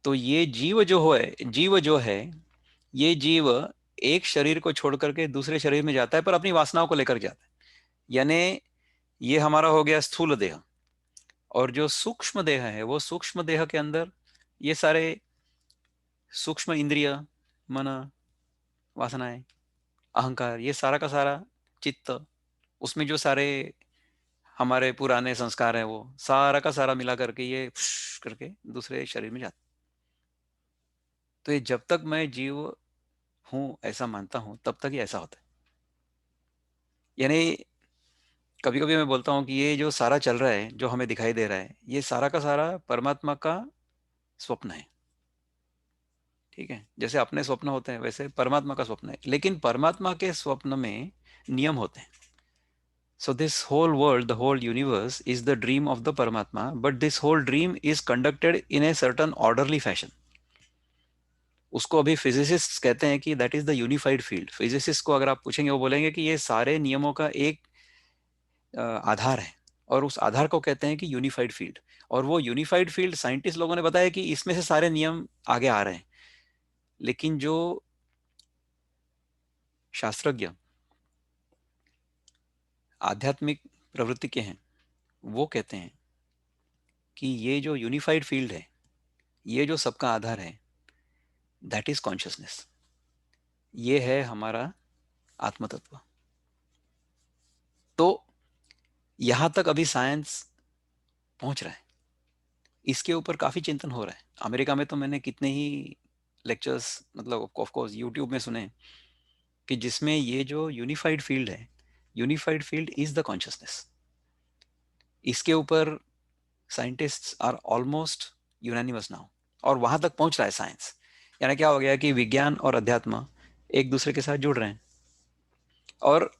तो ये जीव जो है ये जीव एक शरीर को छोड़ करके दूसरे शरीर में जाता है, पर अपनी वासनाओं को लेकर जाता है। यानी ये हमारा हो गया स्थूल देह, और जो सूक्ष्म देह है वो सूक्ष्म देह के अंदर ये सारे सूक्ष्म इंद्रिय, मन, वासनाएं, अहंकार, ये सारा का सारा चित्त, उसमें जो सारे हमारे पुराने संस्कार हैं वो सारा का सारा मिला करके ये करके दूसरे शरीर में जाता। तो ये जब तक मैं जीव हूं ऐसा मानता हूं तब तक ये ऐसा होता है। यानी कभी कभी मैं बोलता हूँ कि ये जो सारा चल रहा है, जो हमें दिखाई दे रहा है, ये सारा का सारा परमात्मा का स्वप्न है, ठीक है। जैसे अपने स्वप्न होते हैं वैसे परमात्मा का स्वप्न है, लेकिन परमात्मा के स्वप्न में नियम होते हैं। So this whole world, the whole universe is the dream of the Paramatma, but this whole dream is conducted in a certain orderly fashion. उसको अभी फिजिसिस्ट कहते हैं कि that is the unified field. Physicist को अगर आप पूछेंगे वो बोलेंगे कि ये सारे नियमों का एक आधार है, और उस आधार को कहते हैं कि यूनिफाइड फील्ड। और वो यूनिफाइड फील्ड साइंटिस्ट लोगों ने बताया कि इसमें से सारे नियम आगे आ रहे हैं, लेकिन जो शास्त्रज्ञ आध्यात्मिक प्रवृत्ति के हैं वो कहते हैं कि ये जो यूनिफाइड फील्ड है, ये जो सबका आधार है, दैट इज कॉन्शियसनेस, ये है हमारा आत्म तत्व। तो यहां तक अभी साइंस पहुंच रहा है, इसके ऊपर काफी चिंतन हो रहा है। अमेरिका में तो मैंने कितने ही लेक्चर्स, मतलब ऑफ कोर्स यूट्यूब में सुने, कि जिसमें ये जो यूनिफाइड फील्ड है, unified field is the consciousness. इसके ऊपर scientists are almost unanimous now, और वहां तक पहुंच रहा है साइंस। यानी क्या हो गया कि विज्ञान और अध्यात्म एक दूसरे के साथ जुड़ रहे हैं। और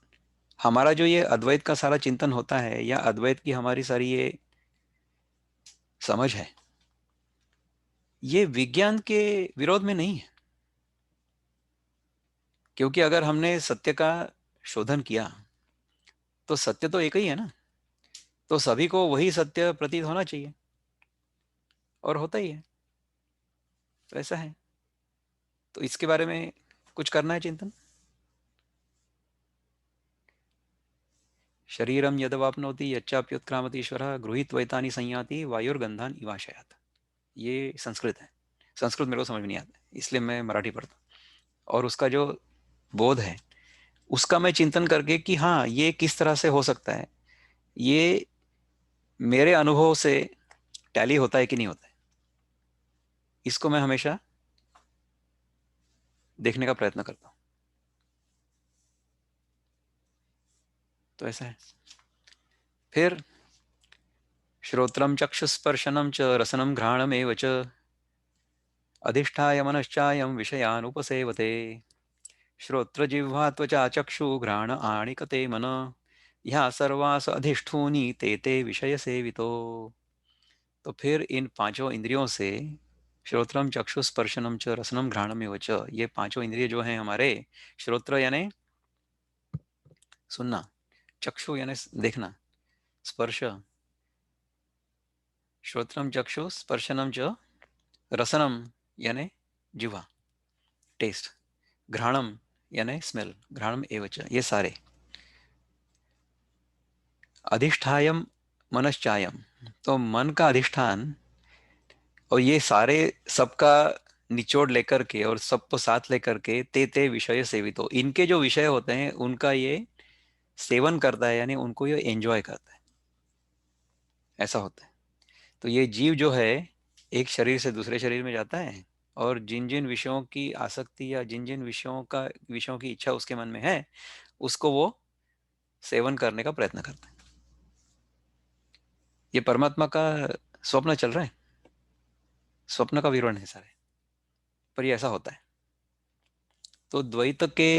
हमारा जो ये अद्वैत का सारा चिंतन होता है, या अद्वैत की हमारी सारी ये समझ है, ये विज्ञान के विरोध में नहीं है। क्योंकि अगर हमने सत्य का शोधन किया तो सत्य तो एक ही है ना, तो सभी को वही सत्य प्रतीत होना चाहिए, और होता ही है। तो ऐसा है। तो इसके बारे में कुछ करना है चिंतन। शरीरम यदवाप्नोति यच्चाप्युत्क्रामति ईश्वरः गृहीत्वैतानि संयाति वायुर्गंधान इवाशयात। ये संस्कृत है, संस्कृत मेरे को समझ में नहीं आता इसलिए मैं मराठी पढ़ता हूँ। और उसका जो बोध है उसका मैं चिंतन करके कि हाँ ये किस तरह से हो सकता है, ये मेरे अनुभव से टैली होता है कि नहीं होता है, इसको मैं हमेशा देखने का प्रयत्न करता हूँ। तो ऐसा है। फिर श्रोत्रम चक्षुस्पर्शनम च रसनम घ्राणमेव च अधिष्ठाय मनश्चायं विषयान् उपसेवते। श्रोत्र जिह्वा त्वचा चक्षु घ्राण आणिकते मन ह्या सर्वास अधिष्ठूनि ते ते विषय सेवितो। तो फिर इन पांचों इंद्रियों से श्रोत्रम चक्षु स्पर्शनम च रसनम घ्राणमेव च, ये पांचों इंद्रिय जो हैं हमारे, श्रोत्र यानी सुनना, चक्षु यानी देखना, स्पर्श, श्रोत्रम चक्षु स्पर्शनम च रसनम यानी जिह्वा टेस्ट, घ्राणम यानी स्मेल, घ्राणम एवच, ये सारे, अधिष्ठायम मनश्चायम, तो मन का अधिष्ठान, और ये सारे सबका निचोड़ लेकर के और सबको साथ लेकर के ते विषय सेवित हो, इनके जो विषय होते हैं उनका ये सेवन करता है, यानी उनको ये एंजॉय करता है, ऐसा होता है। तो ये जीव जो है एक शरीर से दूसरे शरीर में जाता है और जिन जिन विषयों की आसक्ति या जिन जिन विषयों की इच्छा उसके मन में है उसको वो सेवन करने का प्रयत्न करता है। ये परमात्मा का स्वप्न चल रहा है, स्वप्न का विवरण है सारे, पर ये ऐसा होता है। तो द्वैत के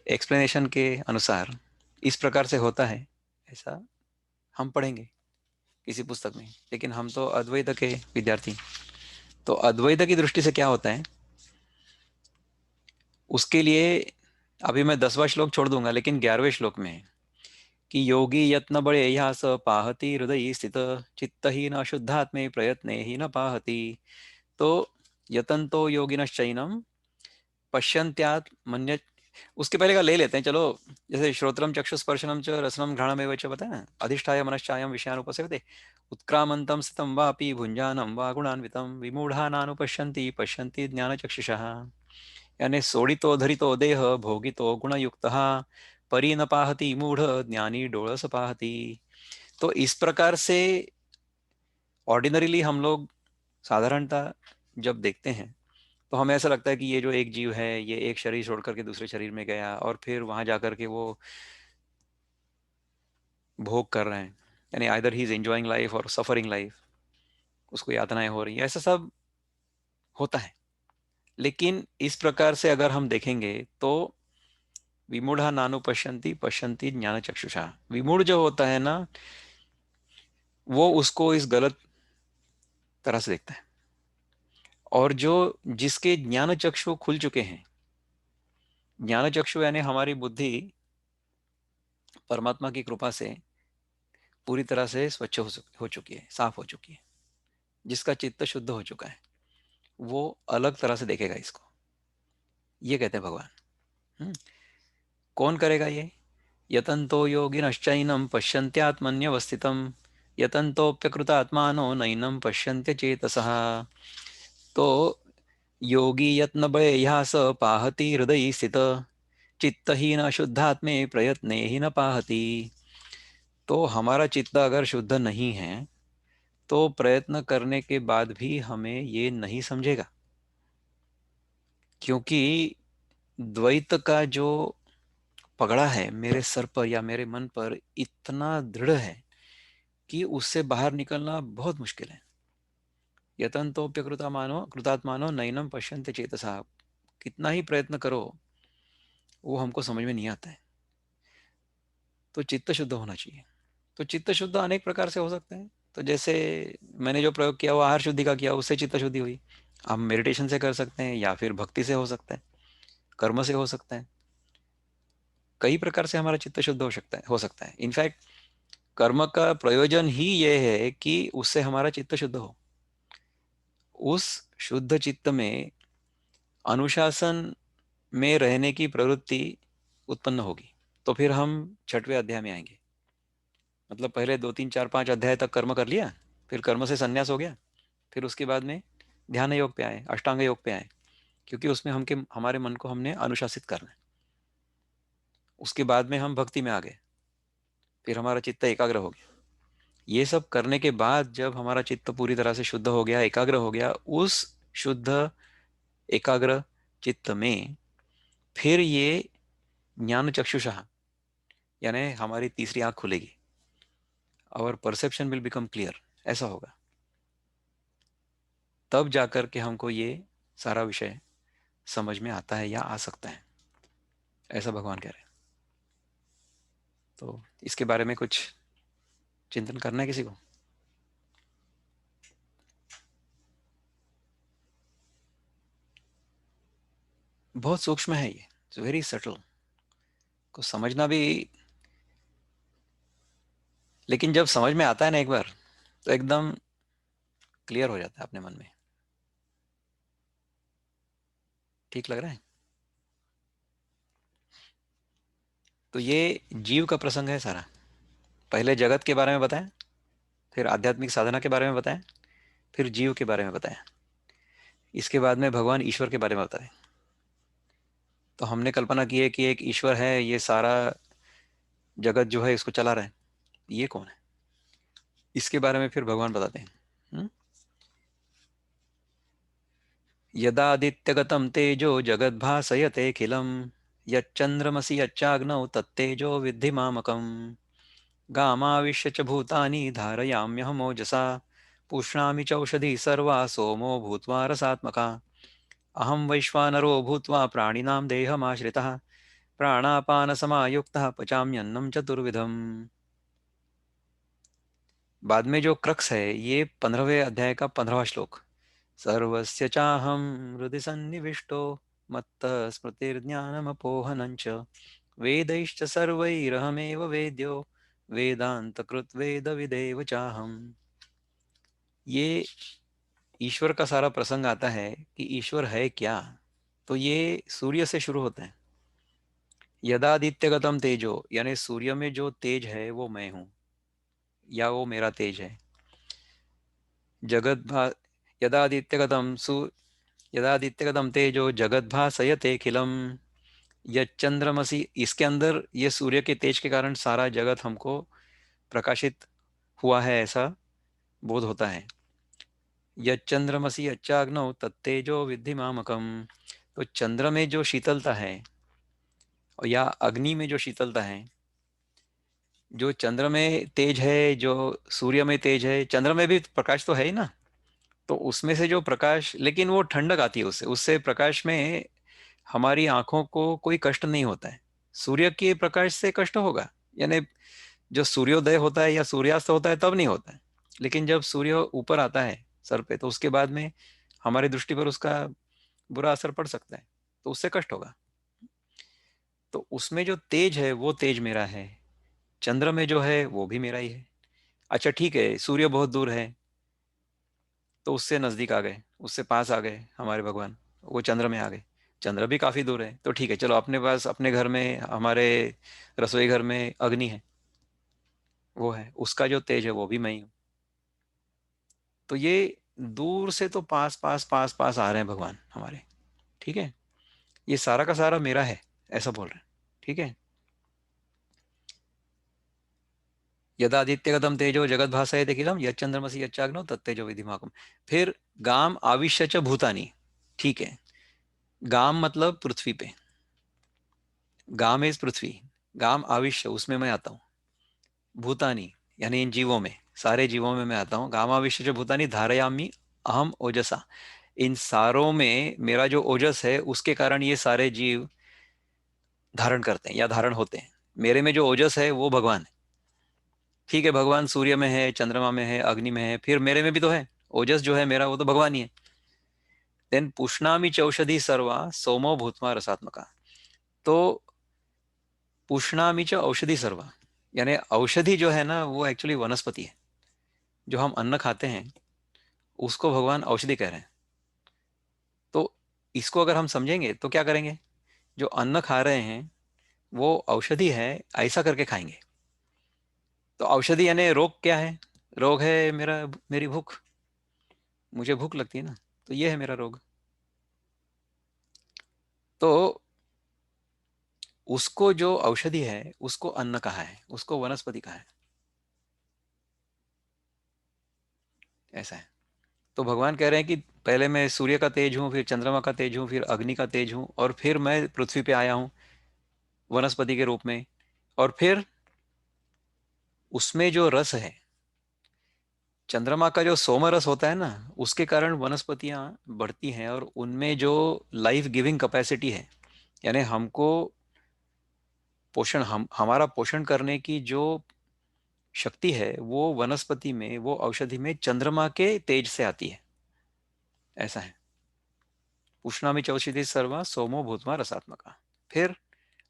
एक्सप्लेनेशन के अनुसार इस प्रकार से होता है, ऐसा हम पढ़ेंगे किसी पुस्तक में, लेकिन हम तो अद्वैत के विद्यार्थी। तो अद्वैत की दृष्टि से क्या होता है उसके लिए अभी मैं 10वां श्लोक छोड़ दूंगा, लेकिन 11वें श्लोक में है कि योगी यत्न बड़े यहाँ स पाहति हृदय स्थित चित्त ही न शुद्धात्मे प्रयत्ने ही न पाहति। तो यतंतो योगिनश्चैनम पश्यन्त्यात् मन्य, उसके पहले का ले लेते हैं चलो। जैसे श्रोत्रम चक्षुस्पर्शनम च रसनम घ्राणमेव च बताया ना, अधिष्ठाय मनश्चायं विषयानुपसेवते उत्क्रामन्तं स्थितं वापि भुञ्जानं वा गुणान्वितं विमूढानानुपश्यन्ति पश्यन्ति ज्ञानचक्षुषः। यानी सोडितो धरितो देह भोगितो गुणयुक्तः परि न पाहति मूढ़ ज्ञानी डोळस पाहति। तो इस प्रकार से ऑर्डिनरीली हम लोग साधारणतः जब देखते हैं तो हमें ऐसा लगता है कि ये जो एक जीव है ये एक शरीर छोड़ करके दूसरे शरीर में गया और फिर वहां जाकर के वो भोग कर रहे हैं, यानी either he is enjoying life और सफरिंग लाइफ, उसको यातनाएं हो रही है, ऐसा सब होता है। लेकिन इस प्रकार से अगर हम देखेंगे तो विमूढ़ा नानु पश्यन्ति पश्यन्ति ज्ञान चक्षुषा, विमूढ़ जो होता है ना वो उसको इस गलत तरह से देखता है, और जो जिसके ज्ञान चक्षु खुल चुके हैं, ज्ञान चक्षु यानी हमारी बुद्धि परमात्मा की कृपा से पूरी तरह से स्वच्छ हो चुकी है, साफ हो चुकी है, जिसका चित्त शुद्ध हो चुका है, वो अलग तरह से देखेगा इसको, ये कहते हैं भगवान। कौन करेगा ये? यतन्तो योगिनश्चैनं पश्यन्त्यात्मन्यवस्थितं यतन्तोऽप्यकृतात्मानो नैनं पश्यन्त्य चेतसः। तो योगी यत्न बळे स पाहति हृदय स्थित चित्तहीन शुद्धात्मे प्रयत्ने ही न पाहति। तो हमारा चित्त अगर शुद्ध नहीं है तो प्रयत्न करने के बाद भी हमें ये नहीं समझेगा, क्योंकि द्वैत का जो पगड़ा है मेरे सर पर या मेरे मन पर इतना दृढ़ है कि उससे बाहर निकलना बहुत मुश्किल है। कृतात्मानो नैनम पश्यन्ते चेतसा, कितना ही प्रयत्न करो वो हमको समझ में नहीं आता है। तो चित्त शुद्ध होना चाहिए। तो चित्त शुद्ध अनेक प्रकार से हो सकते हैं। तो जैसे मैंने जो प्रयोग किया वो आहार शुद्धि का किया, उससे चित्त शुद्धि हुई। हम मेडिटेशन से कर सकते हैं या फिर भक्ति से हो सकता है, कर्म से हो सकता है, कई प्रकार से हमारा चित्त शुद्ध हो सकता है। इनफैक्ट कर्म का प्रयोजन ही ये है कि उससे हमारा चित्त शुद्ध हो, उस शुद्ध चित्त में अनुशासन में रहने की प्रवृत्ति उत्पन्न होगी। तो फिर हम 6वें अध्याय में आएंगे। मतलब पहले 2 3 4 5 अध्याय तक कर्म कर लिया, फिर कर्म से संन्यास हो गया, फिर उसके बाद में ध्यान योग पे आए, अष्टांग योग पे आए, क्योंकि उसमें हमारे मन को हमने अनुशासित करना है। उसके बाद में हम भक्ति में आ गए, फिर हमारा चित्त एकाग्र हो गया। ये सब करने के बाद जब हमारा चित्त पूरी तरह से शुद्ध हो गया, एकाग्र हो गया, उस शुद्ध एकाग्र चित्त में फिर ये ज्ञान चक्षुषा, यानी हमारी तीसरी आंख खुलेगी, और परसेप्शन विल बिकम क्लियर। ऐसा होगा, तब जाकर के हमको ये सारा विषय समझ में आता है या आ सकता है, ऐसा भगवान कह रहे हैं। तो इसके बारे में कुछ चिंतन करना है किसी को? बहुत सूक्ष्म है ये, इट्स वेरी सटल, को समझना भी, लेकिन जब समझ में आता है ना एक बार, तो एकदम क्लियर हो जाता है अपने मन में। ठीक लग रहा है? तो ये जीव का प्रसंग है सारा। पहले जगत के बारे में बताएं, फिर आध्यात्मिक साधना के बारे में बताएं, फिर जीव के बारे में बताएं, इसके बाद में भगवान ईश्वर के बारे में बताएं। तो हमने कल्पना की है कि एक ईश्वर है, ये सारा जगत जो है इसको चला रहा है, ये कौन है? इसके बारे में फिर भगवान बताते हैं। यदादित्यगतं तेजो जगद्भासयतेऽखिलं, यच्चन्द्रमसि यच्चाग्नौ तत्तेजो विद्धि मामकम्, गामाविश्य च भूतानि धारयाम्यहमोजसा, पुष्णामि चौषधी सर्वा सोमो भूत्वा रसात्मका, अहं वैश्वानरो भूत्वा प्राणिनां देहमाश्रितः, प्राणापानसमायुक्तः पचाम्यन्नं चतुर्विधम्। बाद में जो क्रक्स है, ये 15वें अध्याय का 15वां श्लोक। सर्वस्य चाहं हृदि सन्निविष्टो मत्तः स्मृतिर्ज्ञानमपोहनं च, वेदैश्च सर्वैरहमेव वेद्यो वेदान्तकृत् वेदविदेव चाहम्। ये ईश्वर का सारा प्रसंग आता है कि ईश्वर है क्या। तो ये सूर्य से शुरू होता है। यदादित्यगतम तेजो, यानी सूर्य में जो तेज है वो मैं हूं, या वो मेरा तेज है। जगत भा यदादित्यगतम सु यदादित्यगतम तेजो जगद्भासयते खिलम, यच्चंद्रमसि, इसके अंदर ये सूर्य के तेज के कारण सारा जगत हमको प्रकाशित हुआ है, ऐसा बोध होता है। यच्चंद्रमसि यच्चाग्नौ तत्तेजो विद्धि मामकम, तो चंद्र में जो शीतलता है, और या अग्नि में जो शीतलता है, जो चंद्र में तेज है, जो सूर्य में तेज है, चंद्र में भी प्रकाश तो है ही ना, तो उसमें से जो प्रकाश, लेकिन वो ठंडक आती है उससे, उससे प्रकाश में हमारी आंखों को कोई कष्ट नहीं होता है। सूर्य के प्रकाश से कष्ट होगा, यानी जो सूर्योदय होता है या सूर्यास्त होता है तब नहीं होता है, लेकिन जब सूर्य ऊपर आता है सर पे, तो उसके बाद में हमारी दृष्टि पर उसका बुरा असर पड़ सकता है, तो उससे कष्ट होगा। तो उसमें जो तेज है वो तेज मेरा है, चंद्र में जो है वो भी मेरा ही है। अच्छा ठीक है, सूर्य बहुत दूर है, तो उससे नजदीक आ गए, उससे पास आ गए हमारे भगवान, वो चंद्र में आ गए। चंद्र भी काफी दूर है, तो ठीक है, चलो अपने पास अपने घर में, हमारे रसोई घर में अग्नि है, वो है, उसका जो तेज है वो भी मैं ही हूँ। तो ये दूर से तो पास पास पास पास आ रहे हैं भगवान हमारे। ठीक है, ये सारा का सारा मेरा है, ऐसा बोल रहे हैं। ठीक है, यदादित्यगतम तेजो जगत भाषायते किलम यच्चंद्रमसि यच्चाग्नो तत्तेजो विधिमाकम। फिर गाम आविश्य च भूतानी। ठीक है, गाम मतलब पृथ्वी पे, गाम इज पृथ्वी, गाम आविश्य उसमें मैं आता हूँ, भूतानी यानी इन जीवों में, सारे जीवों में मैं आता हूँ। गाम आविश्य च भूतानी धारयामी अहम ओजसा, इन सारों में मेरा जो ओजस है उसके कारण ये सारे जीव धारण करते हैं या धारण होते हैं। मेरे में जो ओजस है वो भगवान है। ठीक है, भगवान सूर्य में है, चंद्रमा में है, अग्नि में है, फिर मेरे में भी तो है। ओजस जो है मेरा वो तो भगवान ही है। देन पुष्णामि चौषधि सर्वा सोमो भूतमा रसात्मका। तो पुष्णामि च औषधि सर्वा, यानी औषधि जो है ना वो एक्चुअली वनस्पति है। जो हम अन्न खाते हैं उसको भगवान औषधि कह रहे हैं। तो इसको अगर हम समझेंगे तो क्या करेंगे, जो अन्न खा रहे हैं वो औषधि है, ऐसा करके खाएंगे। तो औषधि यानी रोग क्या है? रोग है मेरी भूख, मुझे भूख लगती है ना, तो ये है मेरा रोग। तो उसको जो औषधि है उसको अन्न कहा है, उसको वनस्पति कहा है। ऐसा है। तो भगवान कह रहे हैं कि पहले मैं सूर्य का तेज हूं, फिर चंद्रमा का तेज हूं, फिर अग्नि का तेज हूं, और फिर मैं पृथ्वी पे आया हूं वनस्पति के रूप में। और फिर उसमें जो रस है, चंद्रमा का जो सोम रस होता है ना, उसके कारण वनस्पतियां बढ़ती हैं, और उनमें जो लाइफ गिविंग कैपेसिटी है, यानी हमको पोषण, हम हमारा पोषण करने की जो शक्ति है, वो वनस्पति में, वो औषधि में चंद्रमा के तेज से आती है। ऐसा है। उष्णामि चौषधि सर्वा सोमो भूत्वा रसात्मका। फिर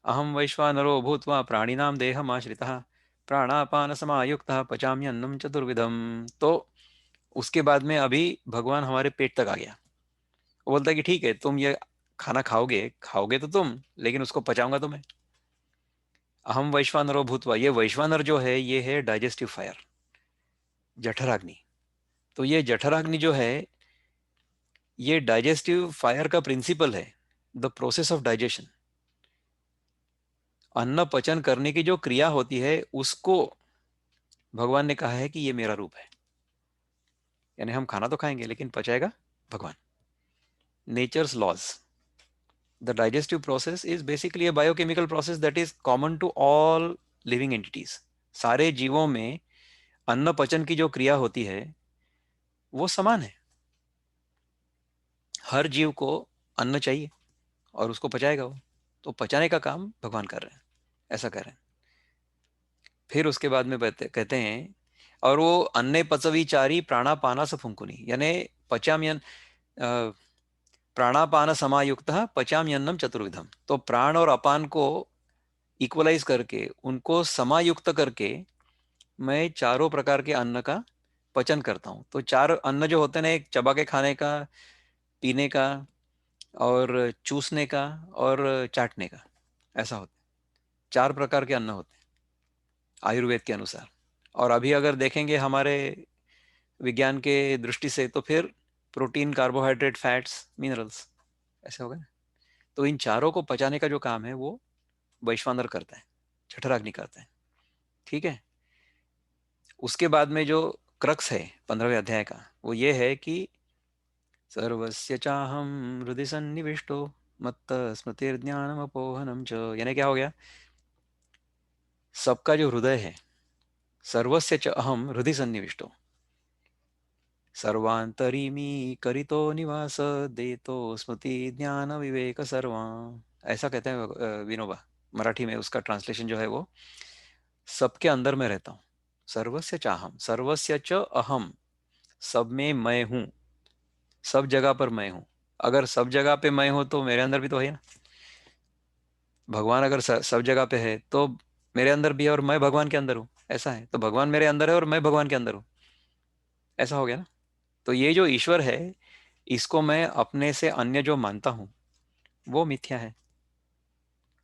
अहम वैश्वानरो भूत्वा प्राणिनाम देहमाश्रितः प्राणापान समायुक्तः पचाम्यन्नं चतुर्विधम। तो उसके बाद में अभी भगवान हमारे पेट तक आ गया। वो बोलता है कि ठीक है, तुम ये खाना खाओगे खाओगे तो तुम, लेकिन उसको पचाऊंगा तो मैं। अहम वैश्वानरो भूतवा, ये वैश्वानर जो है ये है डाइजेस्टिव फायर, जठराग्नि। तो ये जठराग्नि जो है, ये डाइजेस्टिव फायर का प्रिंसिपल है, द प्रोसेस ऑफ डाइजेशन। अन्न पचन करने की जो क्रिया होती है उसको भगवान ने कहा है कि ये मेरा रूप है। यानी हम खाना तो खाएंगे लेकिन पचाएगा भगवान। Nature's laws, the digestive process is basically a biochemical process that is common to all living entities. सारे जीवों में अन्न पचन की जो क्रिया होती है वो समान है। हर जीव को अन्न चाहिए और उसको पचाएगा वो। तो पचाने का काम भगवान कर रहे हैं, ऐसा कर रहे हैं। फिर उसके बाद में कहते हैं, और वो अन्य पचवीचारी प्राणापाना स फुंकुनी, यानी पचाम्यन प्राणापान समायुक्त पचाम्यन्नम चतुर्विधम। तो प्राण और अपान को इक्वलाइज करके, उनको समायुक्त करके मैं चारों प्रकार के अन्न का पचन करता हूँ। तो चार अन्न जो होते हैं ना, एक चबा के खाने का, पीने का, और चूसने का, और चाटने का, ऐसा होता है। चार प्रकार के अन्न होते हैं आयुर्वेद के अनुसार। और अभी अगर देखेंगे हमारे विज्ञान के दृष्टि से, तो फिर प्रोटीन, कार्बोहाइड्रेट, फैट्स, मिनरल्स, ऐसे हो गए ना। तो इन चारों को पचाने का जो काम है वो वैश्वानर करता है, जठराग्नि करता है। ठीक है। उसके बाद में जो क्रक्स है 15वें अध्याय का, वो ये है कि सर्वस्य चाहम हृदि सन्निविष्टो मत्त स्मृतिर्ज्ञानमपोहनम च। यानी क्या हो गया? सबका जो हृदय है, सर्वस्य च अहम हृदि सन्निविष्टो, सर्वांतरीमी करितो निवास देतो स्मृति ज्ञान विवेक सर्वा। ऐसा कहते हैं विनोबा। मराठी में उसका ट्रांसलेशन जो है वो, सबके अंदर में रहता हूँ। सर्वस्य चाहम, सर्वस्य च अहम, सब में मैं हूँ, सब जगह पर मैं हूँ। अगर सब जगह पे मैं हूँ तो मेरे अंदर भी तो है ना। भगवान अगर सब जगह पे है तो मेरे अंदर भी है, और मैं भगवान के अंदर हूँ। ऐसा है। तो भगवान मेरे अंदर है और मैं भगवान के अंदर हूँ। ऐसा हो गया ना। तो ये जो ईश्वर है, इसको मैं अपने से अन्य जो मानता हूँ वो मिथ्या है,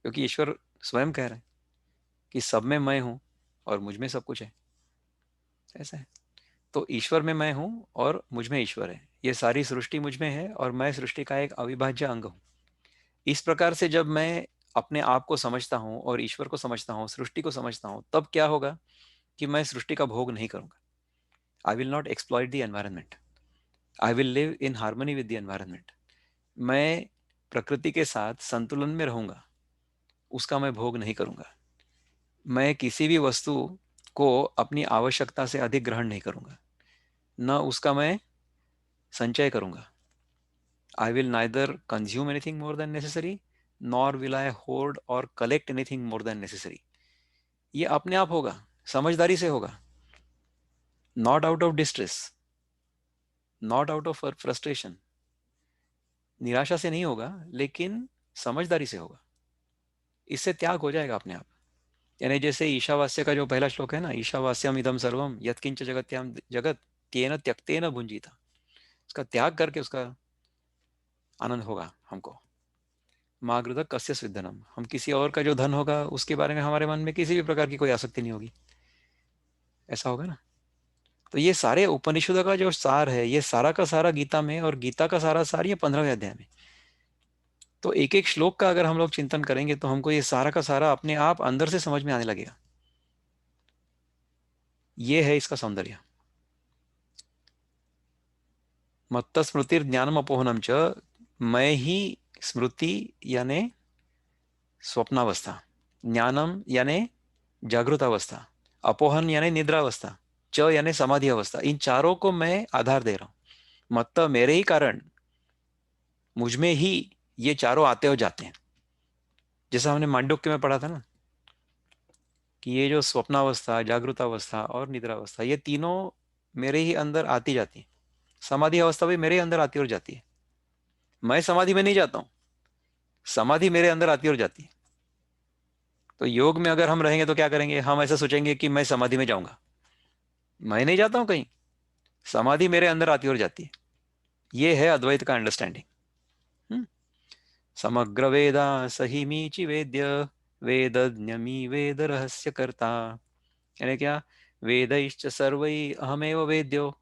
क्योंकि ईश्वर स्वयं कह रहे हैं कि सब में मैं हूँ और मुझ में सब कुछ है। ऐसा है। तो ईश्वर में मैं हूँ और मुझ में ईश्वर है। ये सारी सृष्टि मुझ में है और मैं सृष्टि का एक अविभाज्य अंग हूँ। इस प्रकार से जब मैं अपने आप को समझता हूँ और ईश्वर को समझता हूँ, सृष्टि को समझता हूँ, तब क्या होगा कि मैं सृष्टि का भोग नहीं करूंगा। I will not exploit the environment, I will live in harmony with the environment. मैं प्रकृति के साथ संतुलन में रहूंगा, उसका मैं भोग नहीं करूंगा। मैं किसी भी वस्तु को अपनी आवश्यकता से अधिक ग्रहण नहीं करूंगा, न उसका मैं संचय करूंगा। I will neither consume anything more than necessary, nor will I hoard और collect anything more than necessary. ये अपने आप होगा, समझदारी से होगा, not out of distress, not out of frustration, निराशा से नहीं होगा, लेकिन समझदारी से होगा। इससे त्याग हो जाएगा अपने आप। यानी जैसे ईशावास्य का जो पहला श्लोक है ना, ईशावास्यम इदम सर्वम यत्किंच जगत्याम जगत तेन त्यक्तेन भुंजीता, उसका त्याग करके उसका आनंद होगा हमको। मागृत कस्य स्विद्धनम, हम किसी और का जो धन होगा उसके बारे में हमारे मन में किसी भी प्रकार की कोई आसक्ति नहीं होगी, ऐसा होगा ना। तो ये सारे उपनिषदों का जो सार है, ये सारा का सारा गीता में, और गीता का सारा सार ये 15वें अध्याय में। तो एक एक श्लोक का अगर हम लोग चिंतन करेंगे तो हमको ये सारा का सारा अपने आप अंदर से समझ में आने लगेगा। ये है इसका सौंदर्य। मत्त स्मृति ज्ञानम अपोहनम च, मैं ही स्मृति यानी स्वप्नावस्था, ज्ञानम यानी जागृत अवस्था, अपोहन यानी निद्रावस्था, च यानी समाधि अवस्था, इन चारों को मैं आधार दे रहा हूं। मतलब मेरे ही कारण मुझ में ही ये चारों आते हो जाते हैं। जैसा हमने मांडुक्य में पढ़ा था ना, कि ये जो स्वप्नावस्था, जागृत अवस्था और निद्रावस्था, ये तीनों मेरे ही अंदर आती जाती है। समाधि अवस्था भी मेरे ही अंदर आती और जाती है। मैं समाधि में नहीं जाता हूं, समाधि मेरे अंदर आती और जाती है। तो योग में अगर हम रहेंगे तो क्या करेंगे, हम ऐसा सोचेंगे कि मैं समाधि में जाऊंगा। मैं नहीं जाता हूं कहीं, समाधि मेरे अंदर आती और जाती है। ये है अद्वैत का अंडरस्टैंडिंग। समग्र वेदा सहिमीचि वेद्य, वेदज्ञमी वेद रहस्य कर्ता, यानी क्या, वेदैश्च सर्वै अहमेव वेद्यो।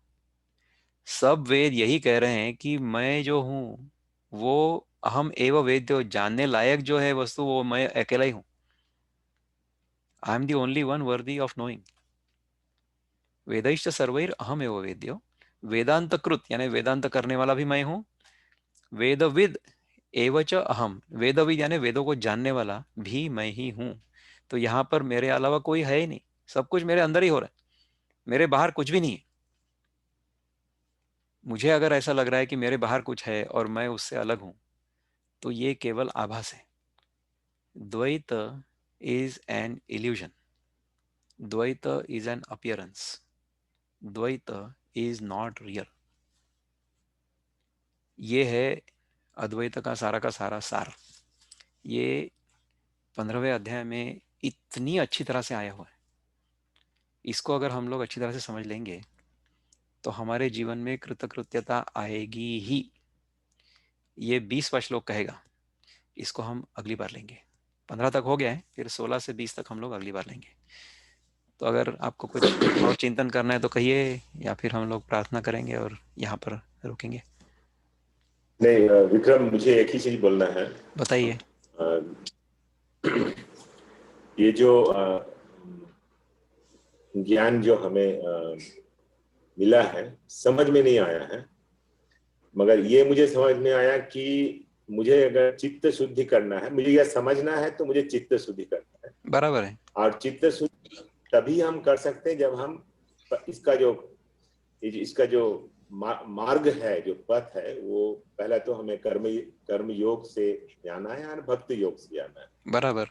सब वेद यही कह रहे हैं कि मैं जो हूँ वो अहम एव वेद्यो, जानने लायक जो है वस्तु वो मैं अकेला ही हूँ। I am the only one worthy of knowing. वेदैश्च सर्वैर अहम एव वेद्यो, वेदांत कृत यानी वेदांत करने वाला भी मैं हूँ, वेदविद एवच अहम, वेदविद यानी वेदों को जानने वाला भी मैं ही हूँ। तो यहाँ पर मेरे अलावा कोई है ही नहीं, सब कुछ मेरे अंदर ही हो रहा है, मेरे बाहर कुछ भी नहीं है। मुझे अगर ऐसा लग रहा है कि मेरे बाहर कुछ है और मैं उससे अलग हूं, तो ये केवल आभास है। द्वैत इज एन इल्यूजन, द्वैत इज एन अपियरेंस, द्वैत इज नॉट रियल। ये है अद्वैत का सारा सार। ये 15वें अध्याय में इतनी अच्छी तरह से आया हुआ है। इसको अगर हम लोग अच्छी तरह से समझ लेंगे तो हमारे जीवन में कृतकृत्यता आएगी ही। ये 20वां श्लोक कहेगा, इसको हम अगली बार लेंगे। 15 तक हो गया है, फिर 16 से 20 तक हम लोग अगली बार लेंगे। तो अगर आपको कुछ और चिंतन करना है तो कहिए, या फिर हम लोग प्रार्थना करेंगे और यहाँ पर रुकेंगे। नहीं विक्रम, मुझे एक ही चीज बोलना है। बताइए। ये जो ज्ञान जो हमें मिला है, समझ में नहीं आया है, मगर ये मुझे समझ में आया कि मुझे अगर चित्त शुद्धि करना है, मुझे यह समझना है तो मुझे चित्त शुद्धि करना है। बराबर है। और चित्त शुद्धि तभी हम कर सकते हैं जब हम इसका जो मार्ग है, जो पथ है, वो पहला तो हमें कर्म योग से जाना है और भक्ति योग से जाना है। बराबर।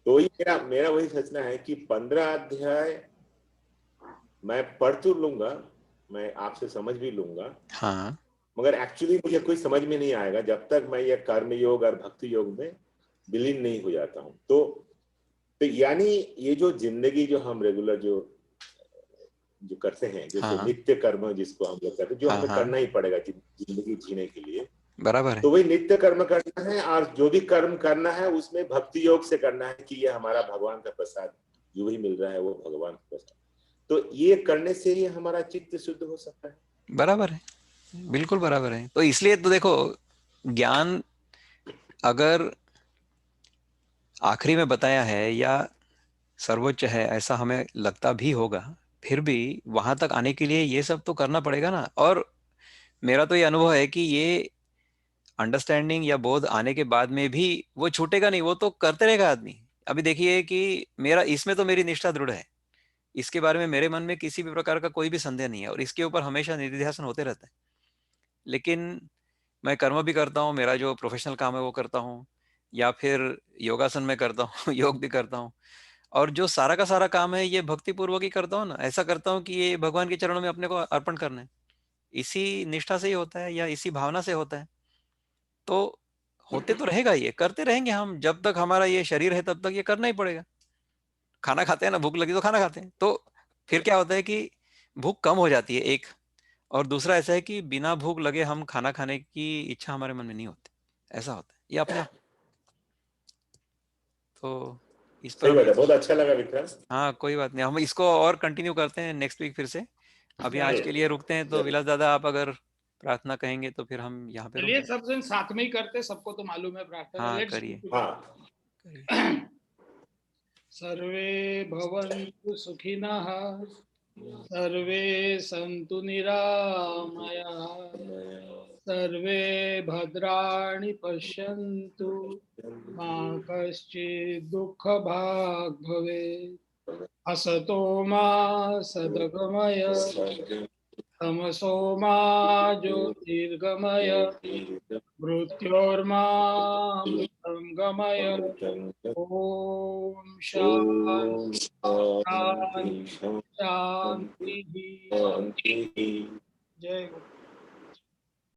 तो ही मेरा वही सोचना है कि 15 अध्याय मैं पढ़ तो लूंगा, मैं आपसे समझ भी लूंगा, हाँ, मगर एक्चुअली मुझे कोई समझ में नहीं आएगा जब तक मैं ये कर्म योग और भक्ति योग में विलीन नहीं हो जाता हूँ। तो यानी ये जो जिंदगी जो हम रेगुलर जो करते हैं, जैसे हाँ, नित्य कर्म जिसको हम लोग करते हैं, जो हाँ, हमें हाँ, करना ही पड़ेगा जिंदगी जीने के लिए, बराबर है। तो वही नित्य कर्म करना है। और जो भी कर्म करना है उसमें भक्ति योग से करना है कि ये हमारा भगवान का प्रसाद जो भी मिल रहा है वो भगवान का प्रसाद। तो ये करने से ही हमारा चित्त शुद्ध हो सकता है। बराबर है, बिल्कुल बराबर है। तो इसलिए तो देखो, ज्ञान अगर आखिरी में बताया है या सर्वोच्च है ऐसा हमें लगता भी होगा, फिर भी वहां तक आने के लिए ये सब तो करना पड़ेगा ना। और मेरा तो ये अनुभव है कि ये अंडरस्टैंडिंग या बोध आने के बाद में भी वो छूटेगा नहीं, वो तो करते रहेगा आदमी। अभी देखिए कि मेरा इसमें तो मेरी निष्ठा दृढ़ है, इसके बारे में मेरे मन में किसी भी प्रकार का कोई भी संदेह नहीं है, और इसके ऊपर हमेशा निधिध्यासन होते रहता है। लेकिन मैं कर्म भी करता हूँ, मेरा जो प्रोफेशनल काम है वो करता हूँ, या फिर योगासन में करता हूँ योग भी करता हूँ, और जो सारा का सारा काम है ये भक्ति पूर्वक ही करता हूँ ना। ऐसा करता हूँ कि ये भगवान के चरणों में अपने को अर्पण करना है। इसी निष्ठा से ही होता है या इसी भावना से होता है। तो होते तो रहेगा, ये करते रहेंगे हम, जब तक हमारा ये शरीर है तब तक ये करना ही पड़ेगा। खाना खाते हैं ना, भूख लगी तो खाना खाते हैं, तो फिर क्या होता है कि भूख कम हो जाती है एक, और दूसरा ऐसा है कि बिना भूख लगे हम खाना खाने की इच्छा हमारे मन में नहीं होती। ऐसा होता है ये अपने आप। तो इस पर सही हम, बात है, बहुत अच्छा लगा विक्रांत। हाँ कोई बात नहीं, हम इसको और कंटिन्यू करते हैं नेक्स्ट वीक फिर से। अभी आज के लिए रुकते हैं, तो जरूर। विलास दादा आप अगर प्रार्थना कहेंगे तो फिर हम यहाँ पे रुक चलिए जाएं। सब जन साथ में ही करते, सबको तो मालूम है प्रार्थना। हाँ लेट्स करिए हाँ, करिए। सर्वे भवन्तु सुखिनः, सर्वे सन्तु निरामयाः, सर्वे भद्राणि पश्यन्तु, मा कश्चित् दुःखभाग् भवेत्। असतो मा सद्गमय, तमसो मा ज्योतिर्गमय, मृत्योर्मामृतं गमय। ॐ शान्ति शान्ति शान्तिः। जय गुरु।